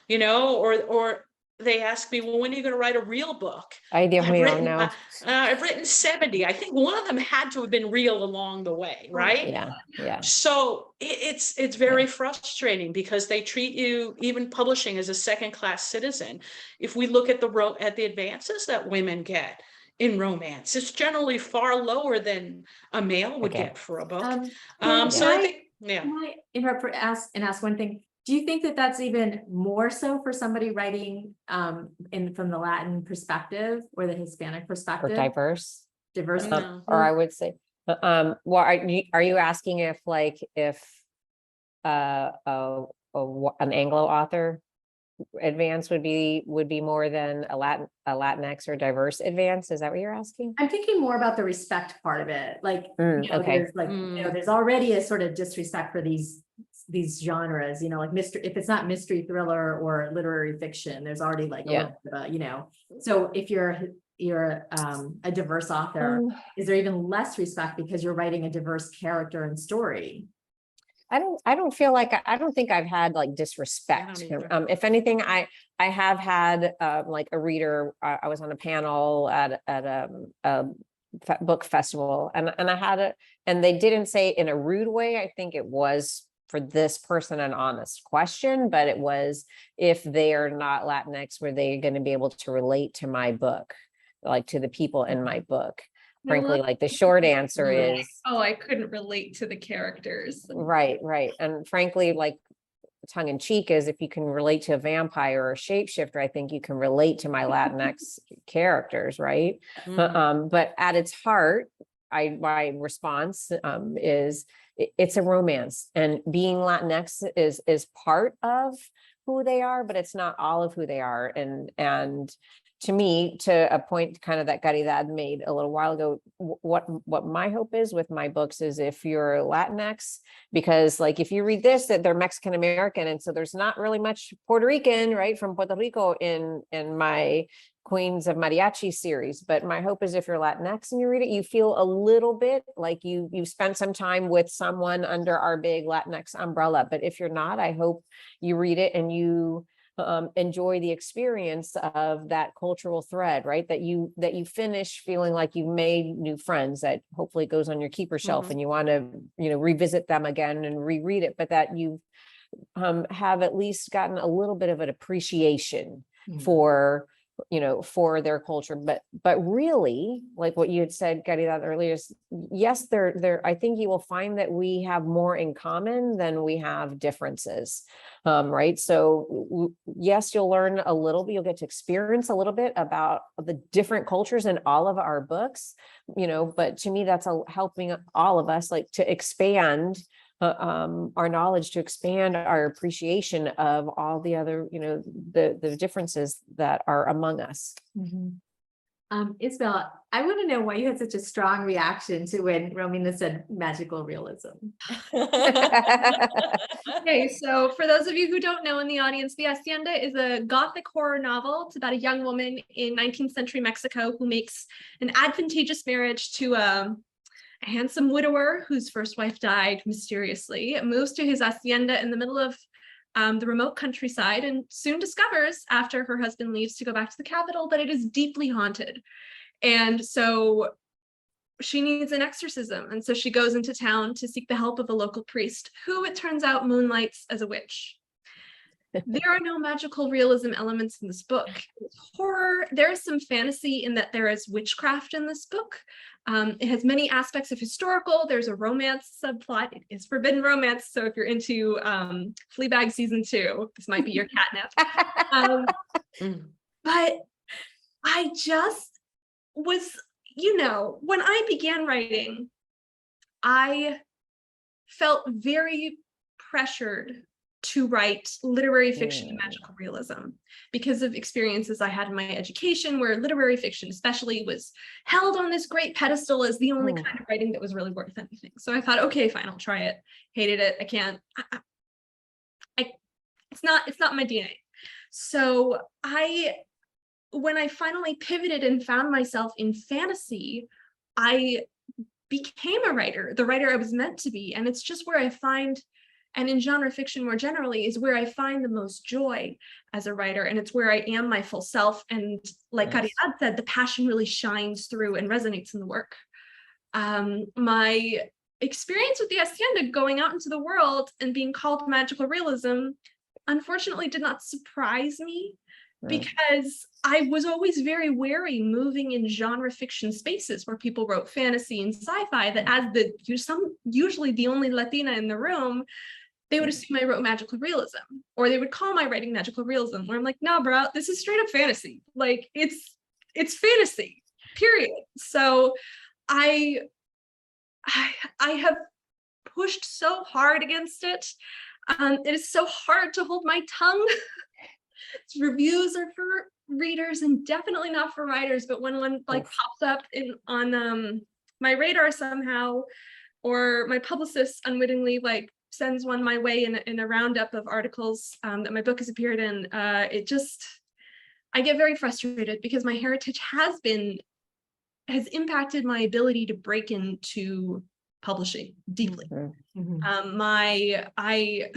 you know, or they ask me, well, when are you going to write a real book? I've written 70. I think one of them had to have been real along the way, right? So it's very frustrating, because they treat you, even publishing, as a second-class citizen. If we look at the advances that women get in romance, it's generally far lower than a male would get for a book. So I think, Can I interrupt and ask one thing? Do you think that that's even more so for somebody writing from the Latin perspective or the Hispanic perspective? Or diverse? diverse. No. or I would say, well, are you asking if an Anglo author advance would be more than a Latinx or diverse advance? Is that what you're asking? I'm thinking more about the respect part of it. Like, Okay. there's like, there's already a sort of disrespect for these genres, like mystery, if it's not mystery thriller or literary fiction, there's already like, a little bit of so if you're a diverse author, is there even less respect because you're writing a diverse character and story? I don't feel like, I don't think I've had like disrespect. If anything, I have had like a reader, I was on a panel at a book festival, and I had it, and they didn't say it in a rude way. I think it was for this person an honest question, but it was, if they are not Latinx, were they going to be able to relate to my book, like to the people in my book? Frankly, like the short answer is, oh, I couldn't relate to the characters. right. And frankly, like tongue in cheek is, if you can relate to a vampire or a shapeshifter, I think you can relate to my Latinx characters, right? But at its heart, my response is it's a romance, and being Latinx is part of who they are, but it's not all of who they are. And to me, to a point kind of that Caridad made a little while ago, what my hope is with my books is, if you're Latinx, because like if you read this, that they're Mexican American, and so there's not really much Puerto Rican, right, from Puerto Rico in my Queens of Mariachi series. But my hope is, if you're Latinx and you read it, you feel a little bit like you spent some time with someone under our big Latinx umbrella. But if you're not, I hope you read it and you enjoy the experience of that cultural thread, right? That you finish feeling like you've made new friends, that hopefully goes on your keeper shelf and you want to, revisit them again and reread it, but that you have at least gotten a little bit of an appreciation for their culture. But really, like what you had said, Caridad, earlier, is yes, I think you will find that we have more in common than we have differences. Right. So yes, you'll learn a little bit, you'll get to experience a little bit about the different cultures in all of our books, but to me, that's helping all of us like to expand our knowledge, to expand our appreciation of all the other, the differences that are among us. Isabel, I want to know why you had such a strong reaction to when Romina said magical realism. Okay, so for those of you who don't know in the audience, The Hacienda is a Gothic horror novel. It's about a young woman in 19th century Mexico who makes an advantageous marriage to a handsome widower whose first wife died mysteriously, moves to his hacienda in the middle of the remote countryside, and soon discovers, after her husband leaves to go back to the capital, that it is deeply haunted. And so she needs an exorcism. And so she goes into town to seek the help of a local priest, who it turns out moonlights as a witch. There are no magical realism elements in this book. It's horror. There is some fantasy in that there is witchcraft in this book. It has many aspects of historical. There's a romance subplot. It is forbidden romance. So if you're into Fleabag season 2, this might be your catnip. But I just was, when I began writing, I felt very pressured to write literary fiction and magical realism because of experiences I had in my education, where literary fiction especially was held on this great pedestal as the only kind of writing that was really worth anything. So I thought, okay, fine, I'll try it. Hated it. I can't. It's not my DNA. So when I finally pivoted and found myself in fantasy, I became a writer, the writer I was meant to be. And it's just where I find, and in genre fiction more generally, is where I find the most joy as a writer. And it's where I am my full self. And like Caridad said, the passion really shines through and resonates in the work. My experience with the Hacienda, going out into the world and being called magical realism, unfortunately did not surprise me, because I was always very wary moving in genre fiction spaces where people wrote fantasy and sci-fi, that as usually the only Latina in the room, they would assume I wrote magical realism, or they would call my writing magical realism, where I'm like, no, bro, this is straight up fantasy. Like it's fantasy. period. So I have pushed so hard against it. It is so hard to hold my tongue. Reviews are for readers and definitely not for writers, but when one like pops up on my radar somehow, or my publicist unwittingly like sends one my way in a roundup of articles that my book has appeared in, I get very frustrated because my heritage has impacted my ability to break into publishing deeply. I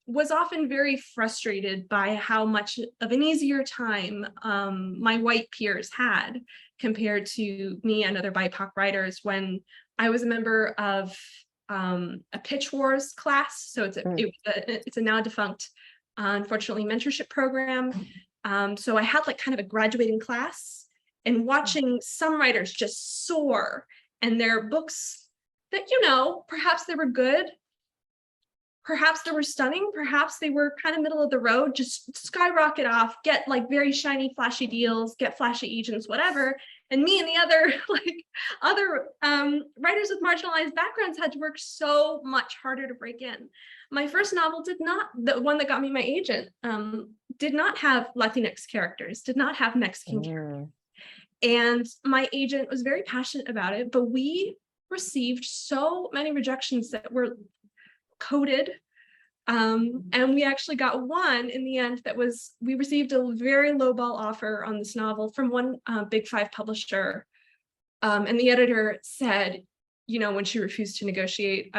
was often very frustrated by how much of an easier time my white peers had compared to me and other BIPOC writers when I was a member of a Pitch Wars class. So it's a now defunct, unfortunately, mentorship program. So I had like kind of a graduating class, and watching some writers just soar and their books that, perhaps they were good, perhaps they were stunning, perhaps they were kind of middle of the road, just skyrocket off, get like very shiny, flashy deals, get flashy agents, whatever. And me and the other writers with marginalized backgrounds had to work so much harder to break in. My first novel the one that got me my agent, did not have Latinx characters, did not have Mexican characters. And my agent was very passionate about it, but we received so many rejections that were coded. And we actually got one in the end we received a very low ball offer on this novel from one Big Five publisher. And the editor said, when she refused to negotiate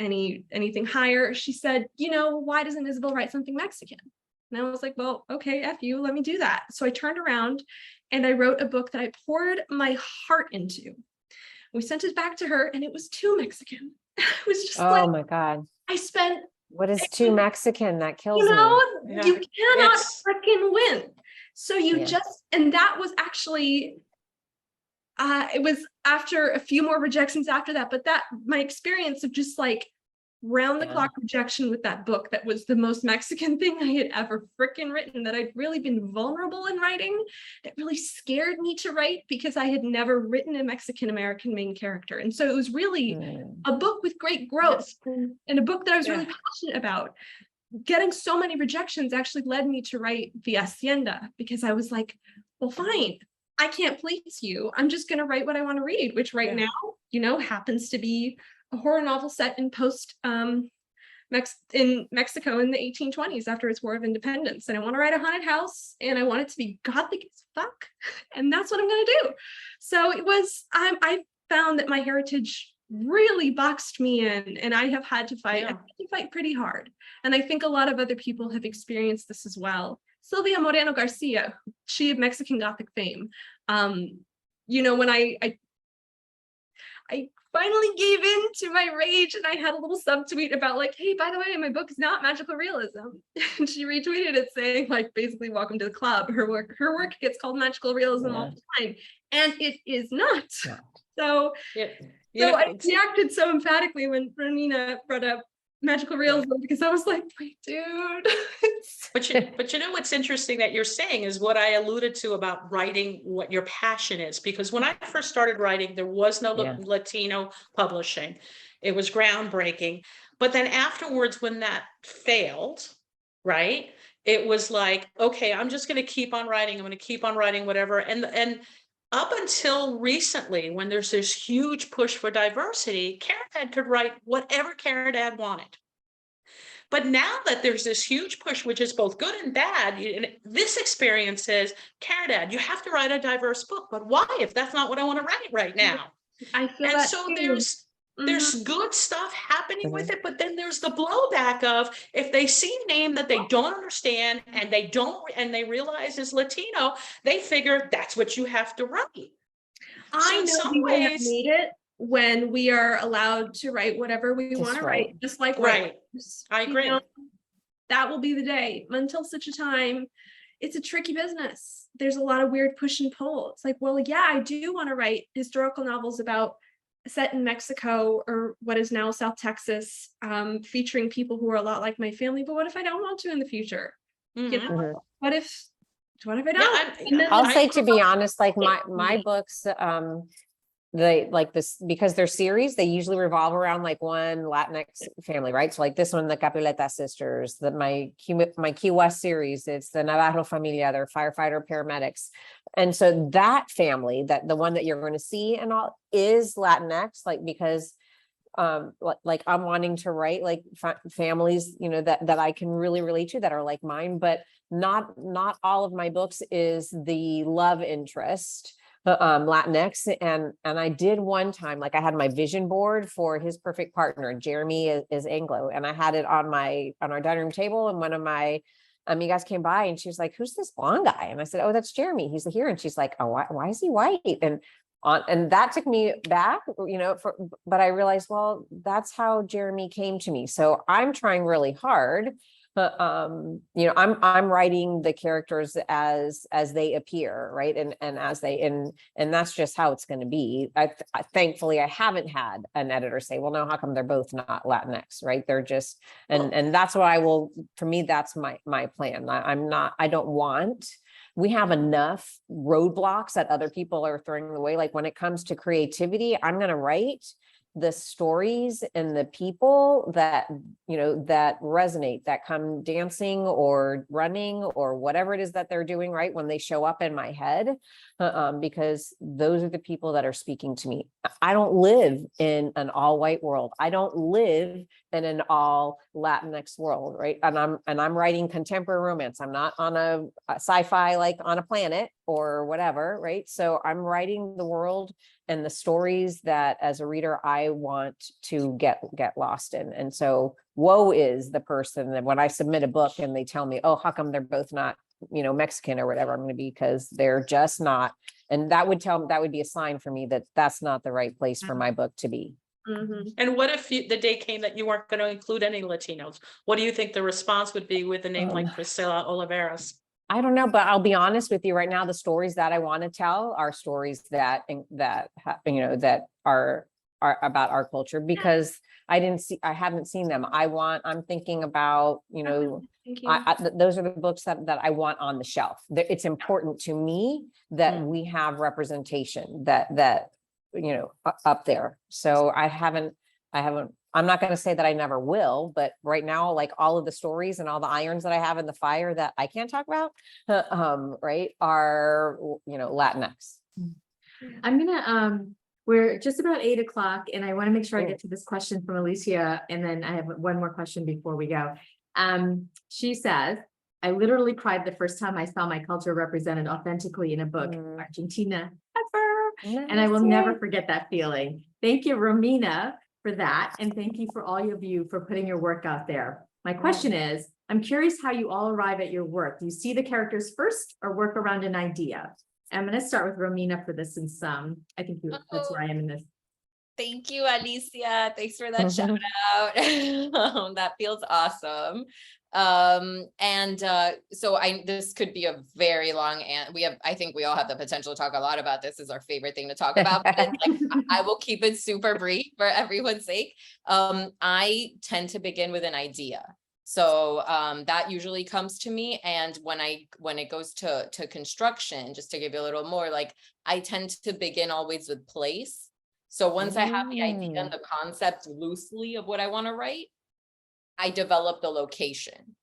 anything higher, she said, why doesn't Isabel write something Mexican? And I was like, well, okay, F you, let me do that. So I turned around and I wrote a book that I poured my heart into. We sent it back to her and it was too Mexican. It was just oh my God. I spent. What is too Mexican? That kills me. You cannot freaking win. So Yeah. and that was actually, it was after a few more rejections after that, but my experience of just like round the clock rejection with that book, that was the most Mexican thing I had ever freaking written, that I'd really been vulnerable in writing. It really scared me to write because I had never written a Mexican American main character. And so it was really a book with great growth and a book that I was really passionate about. Getting so many rejections actually led me to write The Hacienda, because I was like, well, fine, I can't please you. I'm just going to write what I want to read, which now, happens to be a horror novel set in in Mexico in the 1820s after its War of Independence. And I want to write a haunted house, and I want it to be gothic as fuck. And that's what I'm going to do. So I found that my heritage really boxed me in, and I have had to fight. I had to fight pretty hard. And I think a lot of other people have experienced this as well. Sylvia Moreno Garcia, she of Mexican Gothic fame. When I finally gave in to my rage, and I had a little subtweet about like, hey, by the way, my book is not magical realism. And she retweeted it saying like, basically, welcome to the club. Her work gets called magical realism all the time, and it is not. So I reacted so emphatically when Romina brought up magical realism, because I was like, wait, dude. But what's interesting that you're saying is what I alluded to about writing what your passion is. Because when I first started writing, there was no Latino publishing. It was groundbreaking. But then afterwards, when that failed, right, it was like, okay, I'm just going to keep on writing. I'm going to keep on writing whatever. And up until recently, when there's this huge push for diversity, Caridad could write whatever Caridad wanted. But now that there's this huge push, which is both good and bad, and this experience says, Caridad, you have to write a diverse book. But why, if that's not what I want to write right now? I feel and that so too. there's good stuff happening with it, but then there's the blowback of, if they see a name that they don't understand and they realize is Latino, they figure that's what you have to write. I know we will have made it when we are allowed to write whatever we want to write, just like writers. I agree. That will be the day. Until such a time, it's a tricky business. There's a lot of weird push and pull. It's like, well, yeah, I do want to write historical novels set in Mexico, or what is now South Texas, featuring people who are a lot like my family. But what if I don't want to in the future? What if what have I Yeah, done? I'll I- say, to be honest, like my books, they like this, because they're series, they usually revolve around like one Latinx family, right? So like this one, the Capuleta sisters, my Key West series, it's the Navarro familia, they're firefighter paramedics. And so that family, that the one that you're going to see and all, is Latinx, like, because like I'm wanting to write like families, you know, that I can really relate to, that are like mine, but not all of my books is the love interest Latinx. And I did one time, like I had my vision board for his perfect partner. Jeremy is Anglo, and I had it on our dining room table, and one of my amigas came by and she was like, "Who's this blonde guy?" And I said, "Oh, that's Jeremy. He's here." And she's like, "Oh, why is he white?" And that took me back, you know, but I realized, well, that's how Jeremy came to me. So I'm trying really hard. You know, I'm writing the characters as they appear, right? And as they, and that's just how it's going to be. Thankfully, I haven't had an editor say, "Well, no, how come they're both not Latinx?" Right? They're just, and that's what I will, for me, that's my plan. I don't want, we have enough roadblocks that other people are throwing away. Like when it comes to creativity, I'm going to write the stories and the people that, you know, that resonate, that come dancing or running or whatever it is that they're doing, right, when they show up in my head, because those are the people that are speaking to me. I don't live in an all white world. I don't live in an all Latinx world, right? And I'm writing contemporary romance. I'm not on a sci-fi, like on a planet or whatever, right? So I'm writing the world and the stories that as a reader, I want to get lost in. And so woe is the person that when I submit a book and they tell me, "Oh, how come they're both not, you know, Mexican or whatever," I'm going to be, because they're just not. And that would be a sign for me that that's not the right place for my book to be. Mhm. And what if the day came that you weren't going to include any Latinos? What do you think the response would be with a name like Priscilla Oliveras? I don't know, but I'll be honest with you right now. The stories that I want to tell are stories that you know, that are about our culture, because I haven't seen them. I'm thinking about, you know, Thank you. those are the books that I want on the shelf. It's important to me that we have representation that, you know, up there. So I'm not going to say that I never will, but right now, like all of the stories and all the irons that I have in the fire that I can't talk about, right, are, you know, Latinx. I'm gonna, we're just about 8 o'clock and I want to make sure I get to this question from Alicia. And then I have one more question before we go. She says, "I literally cried the first time I saw my culture represented authentically in a book, Argentina, ever. And I will never forget that feeling. Thank you, Romina, for that. And thank you for all of you for putting your work out there. My question is, I'm curious how you all arrive at your work. Do you see the characters first or work around an idea?" I'm going to start with Romina for this, since I think that's where I am in this. Thank you, Alicia. Thanks for that shout out. That feels awesome. So this could be a very long, and I think we all have the potential to talk a lot about this. This is our favorite thing to talk about, but it's like, I will keep it super brief for everyone's sake. I tend to begin with an idea. So that usually comes to me. And when it goes to construction, just to give you a little more, like I tend to begin always with place. So once I have the idea and the concept loosely of what I want to write, I develop the location.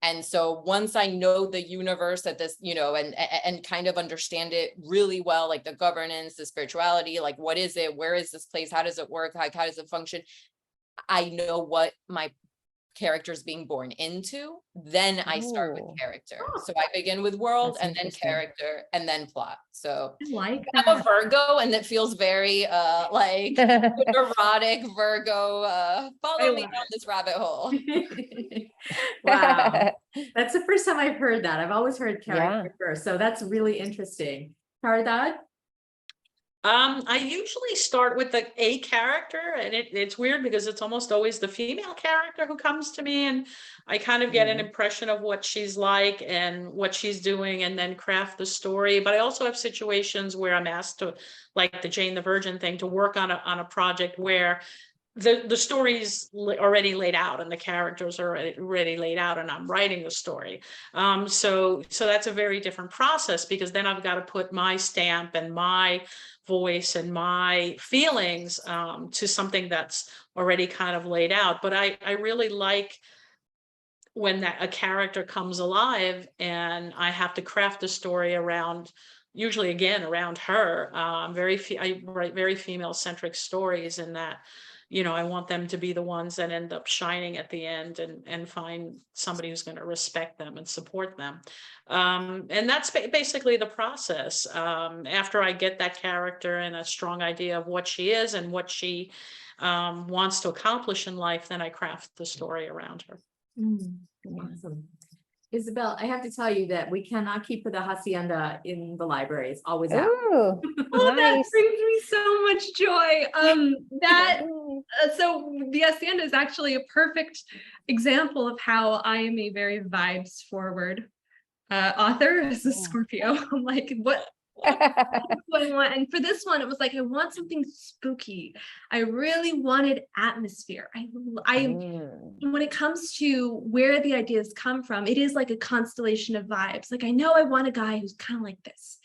And so once I know the universe that this, you know, and kind of understand it really well, like the governance, the spirituality, like what is it? Where is this place? How does it work? How does it function? I know what my characters being born into, then I start with character. So I begin with world and then character and then plot. So I I'm a Virgo, and it feels very like erotic Virgo. Follow me down this rabbit hole. Wow. That's the first time I've heard that. I've always heard character first. So that's really interesting. Caridad? I usually start with a character, and it's weird because it's almost always the female character who comes to me, and I kind of get an impression of what she's like and what she's doing, and then craft the story. But I also have situations where I'm asked to, like the Jane the Virgin thing, to work on a project where the story's already laid out and the characters are already laid out and I'm writing the story. So that's a very different process, because then I've got to put my stamp and my voice and my feelings to something that's already kind of laid out. But I really like when a character comes alive and I have to craft a story around, usually again around her. I write very female centric stories, in that, you know, I want them to be the ones that end up shining at the end and find somebody who's going to respect them and support them. And that's basically the process. After I get that character and a strong idea of what she is and what she wants to accomplish in life, then I craft the story around her. Awesome. Isabel, I have to tell you that we cannot keep the hacienda in the library. It's always out. Ooh, Oh, that nice. brings me so much joy. So the hacienda is actually a perfect example of how I am a very vibes forward author as a Scorpio. I'm like, what do I want? And for this one, it was like, I want something spooky. I really wanted atmosphere. When it comes to where the ideas come from, it is like a constellation of vibes. Like, I know I want a guy who's kind of like this,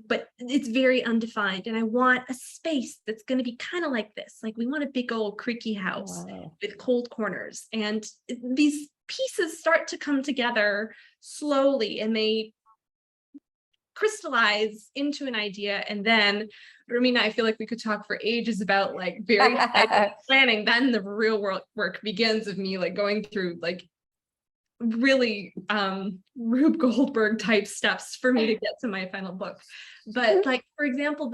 but it's very undefined. And I want a space that's going to be kind of like this. Like, we want a big old creaky house with cold corners. And these pieces start to come together slowly, and they crystallize into an idea. And then, Romina, I feel like we could talk for ages about like very planning. Then the real world work begins of me like going through like really Rube Goldberg type steps for me to get to my final book. But like, for example,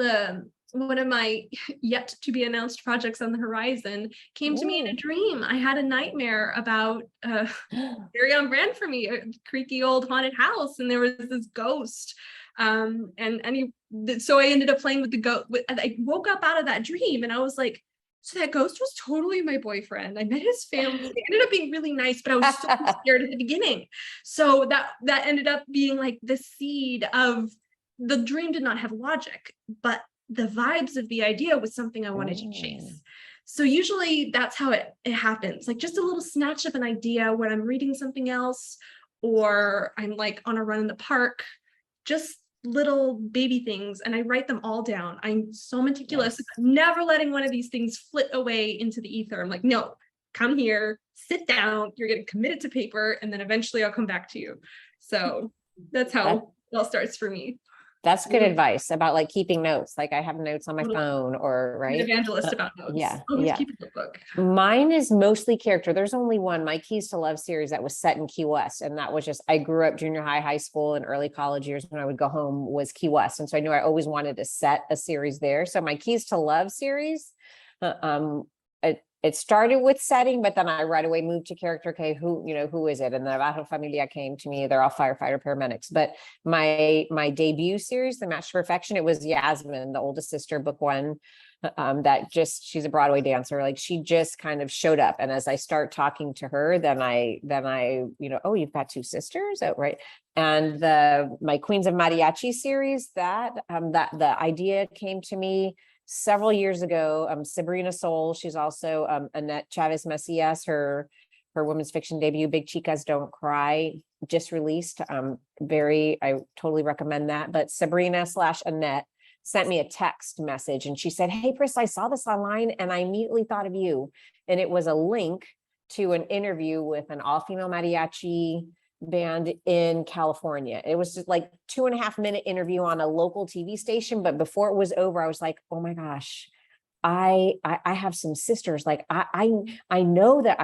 one of my yet to be announced projects on the horizon came to me in a dream. I had a nightmare about very on brand for me, a creaky old haunted house, and there was this ghost. So I ended up playing with the ghost. I woke up out of that dream and I was like, so that ghost was totally my boyfriend. I met his family. They ended up being really nice, but I was so scared at the beginning. So that ended up being like the seed of the dream. Did not have logic, but the vibes of the idea was something I wanted to chase. So usually that's how it happens. Like just a little snatch of an idea when I'm reading something else, or I'm like on a run in the park, just little baby things, and I write them all down. I'm so meticulous, never letting one of these things flit away into the ether. I'm like, no, come here, sit down, you're getting committed to paper, and then eventually I'll come back to you. So that's how it all starts for me. That's good advice about like keeping notes. Like I have notes on my phone, or right. An evangelist about notes. Yeah. Always keep a good book. Mine is mostly character. There's only one, my Keys to Love series, that was set in Key West. And that was just, I grew up junior high, high school, and early college years when I would go home was Key West. And so I knew I always wanted to set a series there. So my Keys to Love series, it started with setting, but then I right away moved to character. Okay, who is it? And the Navajo Familia came to me. They're all firefighter paramedics. But my debut series, The Match to Perfection, it was Yasmin, the oldest sister, book one. She's a Broadway dancer. Like she just kind of showed up. And as I start talking to her, then I, oh, you've got two sisters. Oh, right. And my Queens of Mariachi series, that the idea came to me several years ago. Sabrina Soul, she's also Annette Chavez Macias, her women's fiction debut, Big Chicas Don't Cry, just released. I totally recommend that. But Sabrina/Annette sent me a text message and she said, hey, Pris, I saw this online and I immediately thought of you. And it was a link to an interview with an all-female mariachi band in California. It was just like 2.5-minute interview on a local TV station. But before it was over, I was like, oh my gosh, I have some sisters. Like I know that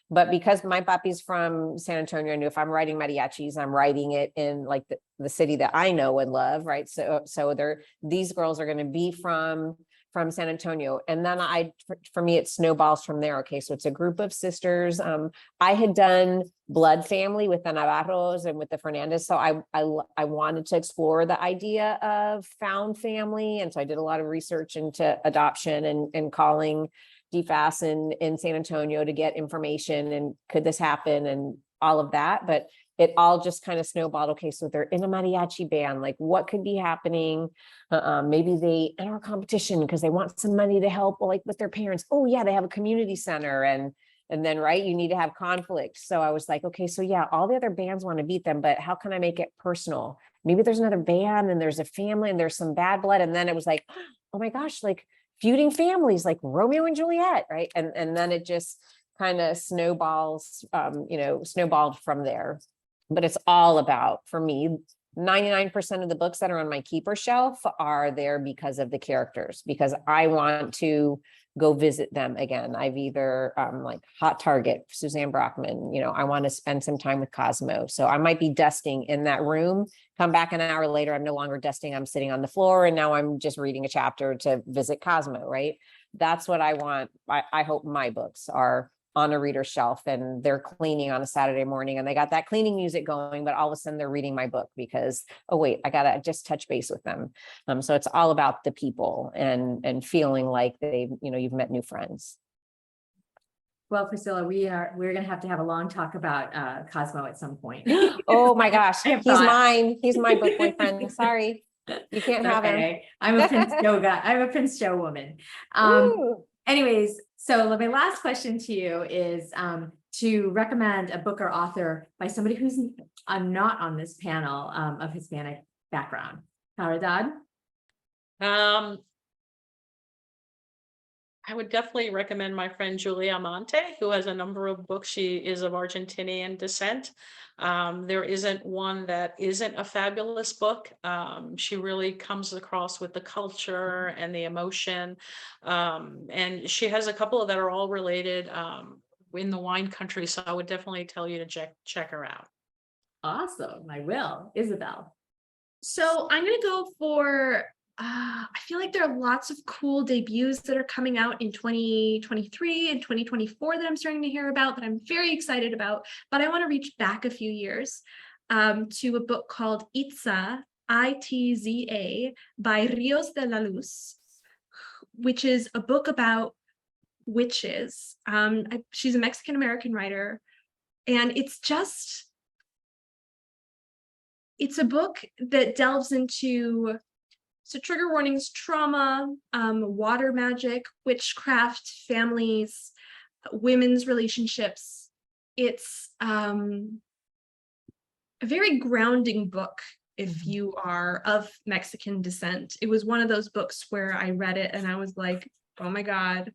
but because my papi's from San Antonio, I knew if I'm writing mariachis, I'm writing it in like the city that I know and love. Right. So these girls are going to be from San Antonio. And then for me, it snowballs from there. Okay. So it's a group of sisters. I had done blood family with the Navarros and with the Fernandez. So I wanted to explore the idea of found family. And so I did a lot of research into adoption and calling DFAS in San Antonio to get information and could this happen and all of that. But it all just kind of snowballed. Okay, so they're in a mariachi band, like what could be happening? Maybe they enter a competition because they want some money to help, like with their parents. Oh yeah, they have a community center, and then, right, you need to have conflict. So I was like, okay, so yeah, all the other bands want to beat them, but how can I make it personal? Maybe there's another band and there's a family and there's some bad blood. And then it was like, oh my gosh, like feuding families, like Romeo and Juliet, right? And then it just kind of snowballs, snowballed from there. But it's all about, for me, 99% of the books that are on my keeper shelf are there because of the characters, because I want to go visit them again. I've either like Hot Target, Suzanne Brockman, I want to spend some time with Cosmo. So I might be dusting in that room, come back an hour later, I'm no longer dusting, I'm sitting on the floor, and now I'm just reading a chapter to visit Cosmo, right? That's what I want. I hope my books are on a reader's shelf and they're cleaning on a Saturday morning and they got that cleaning music going, but all of a sudden they're reading my book because, oh wait, I gotta just touch base with them. So it's all about the people and feeling like you've met new friends. Well, Priscilla, we're gonna have to have a long talk about Cosmo at some point. Oh my gosh, I have he's thoughts. mine. He's my book boyfriend. Sorry, you can't have him. Okay, I'm a Prince Joe guy. I'm a Prince Joe woman. Ooh. Anyways, so my last question to you is to recommend a book or author by somebody who's not on this panel of Hispanic background. Caridad? I would definitely recommend my friend Julia Monte, who has a number of books. She is of Argentinian descent. There isn't one that isn't a fabulous book. She really comes across with the culture and the emotion. And she has a couple that are all related in the wine country. So I would definitely tell you to check her out. Awesome, I will. Isabel? So I'm going to go for, I feel like there are lots of cool debuts that are coming out in 2023 and 2024 that I'm starting to hear about, that I'm very excited about. But I want to reach back a few years to a book called Itza, Itza, by Rios de la Luz, which is a book about witches. She's a Mexican-American writer, and it's a book that delves into, so trigger warnings, trauma, water magic, witchcraft, families, women's relationships. It's a very grounding book if you are of Mexican descent. It was one of those books where I read it and I was like, oh my God,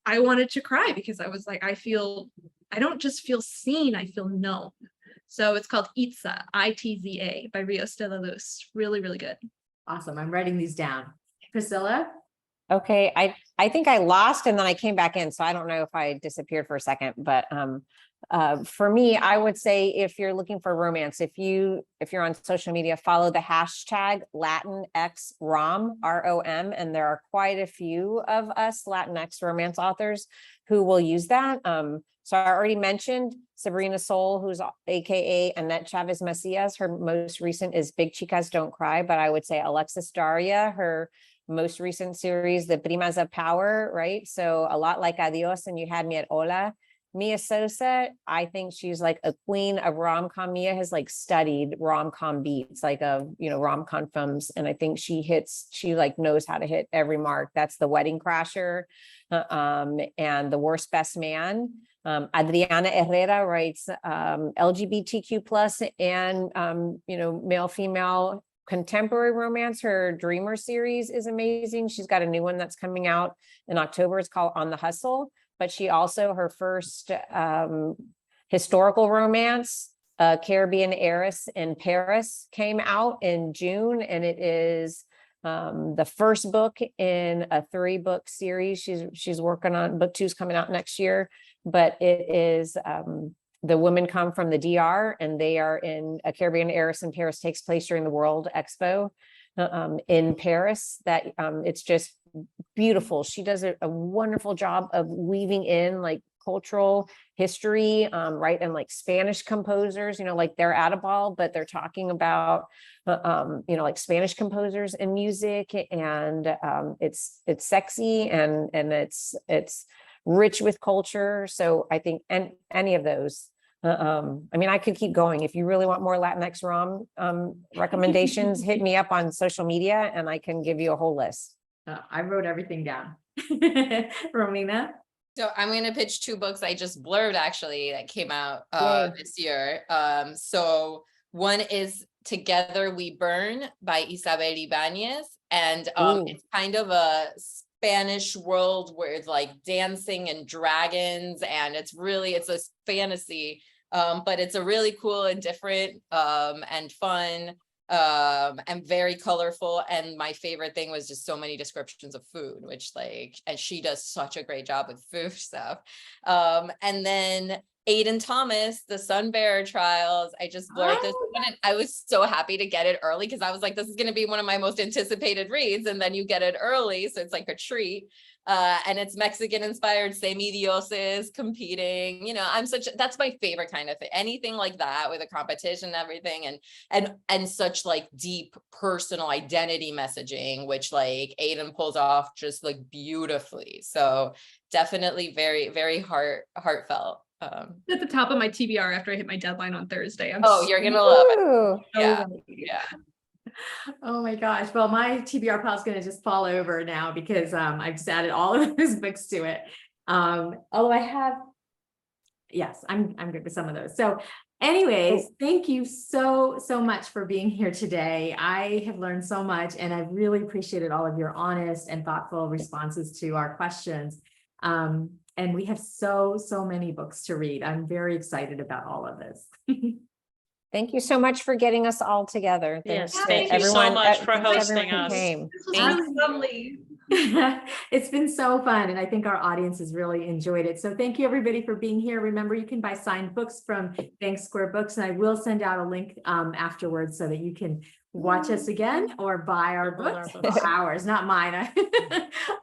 I wanted to cry, because I was like, I don't just feel seen, I feel known. So it's called Itza, Itza, by Rios de la Luz. Really, really good. Awesome, I'm writing these down. Priscilla? Okay, I think I lost and then I came back in, so I don't know if I disappeared for a second, but for me, I would say if you're looking for romance, if you're on social media, follow the hashtag LatinxRom, ROM, and there are quite a few of us Latinx romance authors who will use that. So I already mentioned Sabrina Soul, who's AKA Annette Chavez Macias. Her most recent is Big Chicas Don't Cry, but I would say Alexis Daria, her most recent series, The Primas of Power, right? So a lot like Adios and You Had Me at Hola. Mia Sosa, I think she's like a queen of rom-com. Mia has like studied rom-com beats, like rom-com films. And I think she like knows how to hit every mark. That's The Wedding Crasher and The Worst Best Man. Adriana Herrera writes LGBTQ plus and, male, female contemporary romance. Her Dreamer series is amazing. She's got a new one that's coming out in October. It's called On the Hustle. But she also, her first historical romance, Caribbean Heiress in Paris, came out in June, and it is the first book in a 3-book series. She's working on book 2's coming out next year, but it is the women come from the DR and they are in a Caribbean Heiress in Paris, takes place during the World Expo in Paris. That it's just beautiful. She does a wonderful job of weaving in like cultural history, right? And like Spanish composers, like they're at a ball, but they're talking about, like Spanish composers in music, and it's sexy and it's rich with culture. So I think any of those I mean, I could keep going. If you really want more Latinx rom recommendations, hit me up on social media and I can give you a whole list. I wrote everything down. Romina? So I'm going to pitch 2 books I just blurred actually that came out Yay. this year. So one is Together We Burn by Isabel Cañas, and Ooh. it's kind of a Spanish world where it's like dancing and dragons, and it's a fantasy, but it's a really cool and different and fun and very colorful. And my favorite thing was just so many descriptions of food, which and she does such a great job with food stuff. And then Aiden Thomas, the Sun Bearer Trials. I just blurred this one, and I was so happy to get it early because I was like, this is going to be one of my most anticipated reads, and then you get it early, so it's like a treat. And it's Mexican inspired, semi-dioses competing. You know, that's my favorite kind of thing. Anything like that with a competition and everything, and such like deep personal identity messaging, which like Aiden pulls off just like beautifully. So definitely very, very heartfelt. At the top of my TBR after I hit my deadline on Thursday. You're gonna love it. Ooh. Yeah. Oh my gosh. Well, my TBR pile is going to just fall over now because I've just added all of those books to it. Although I have, yes, I'm good with some of those. So anyways, thank you so much for being here today. I have learned so much, and I've really appreciated all of your honest and thoughtful responses to our questions. And we have so many books to read. I'm very excited about all of this. Thank you so much for getting us all together. Yes, to thank you so much for thanks hosting everyone who us. came. This was really lovely. It's been so fun, and I think our audience has really enjoyed it. So thank you everybody for being here. Remember, you can buy signed books from Bank Square Books, and I will send out a link afterwards so that you can watch us again or buy our books. Ours, not mine.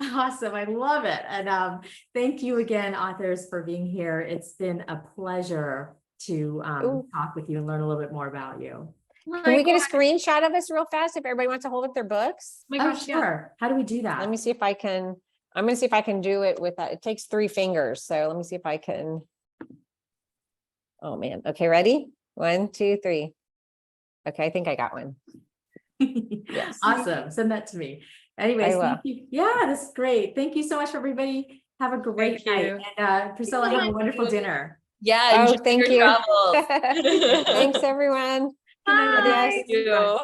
Awesome. I love it. And thank you again, authors, for being here. It's been a pleasure to talk with you and learn a little bit more about you. Can we get a screenshot of us real fast if everybody wants to hold up their books? My gosh, yeah. Sure. How do we do that? Let me see if I can. I'm going to see if I can do it with that. It takes 3 fingers. So let me see if I can. Oh man. Okay, ready? 1, 2, 3. Okay, I think I got one. Yes. Awesome. Send that to me. Anyways, thank you. Yeah, this is great. Thank you so much, everybody. Have a great night. And Priscilla, have a wonderful dinner. Yeah. Oh, thank your you. travels. Thanks, everyone. Bye. Adios. Thank you.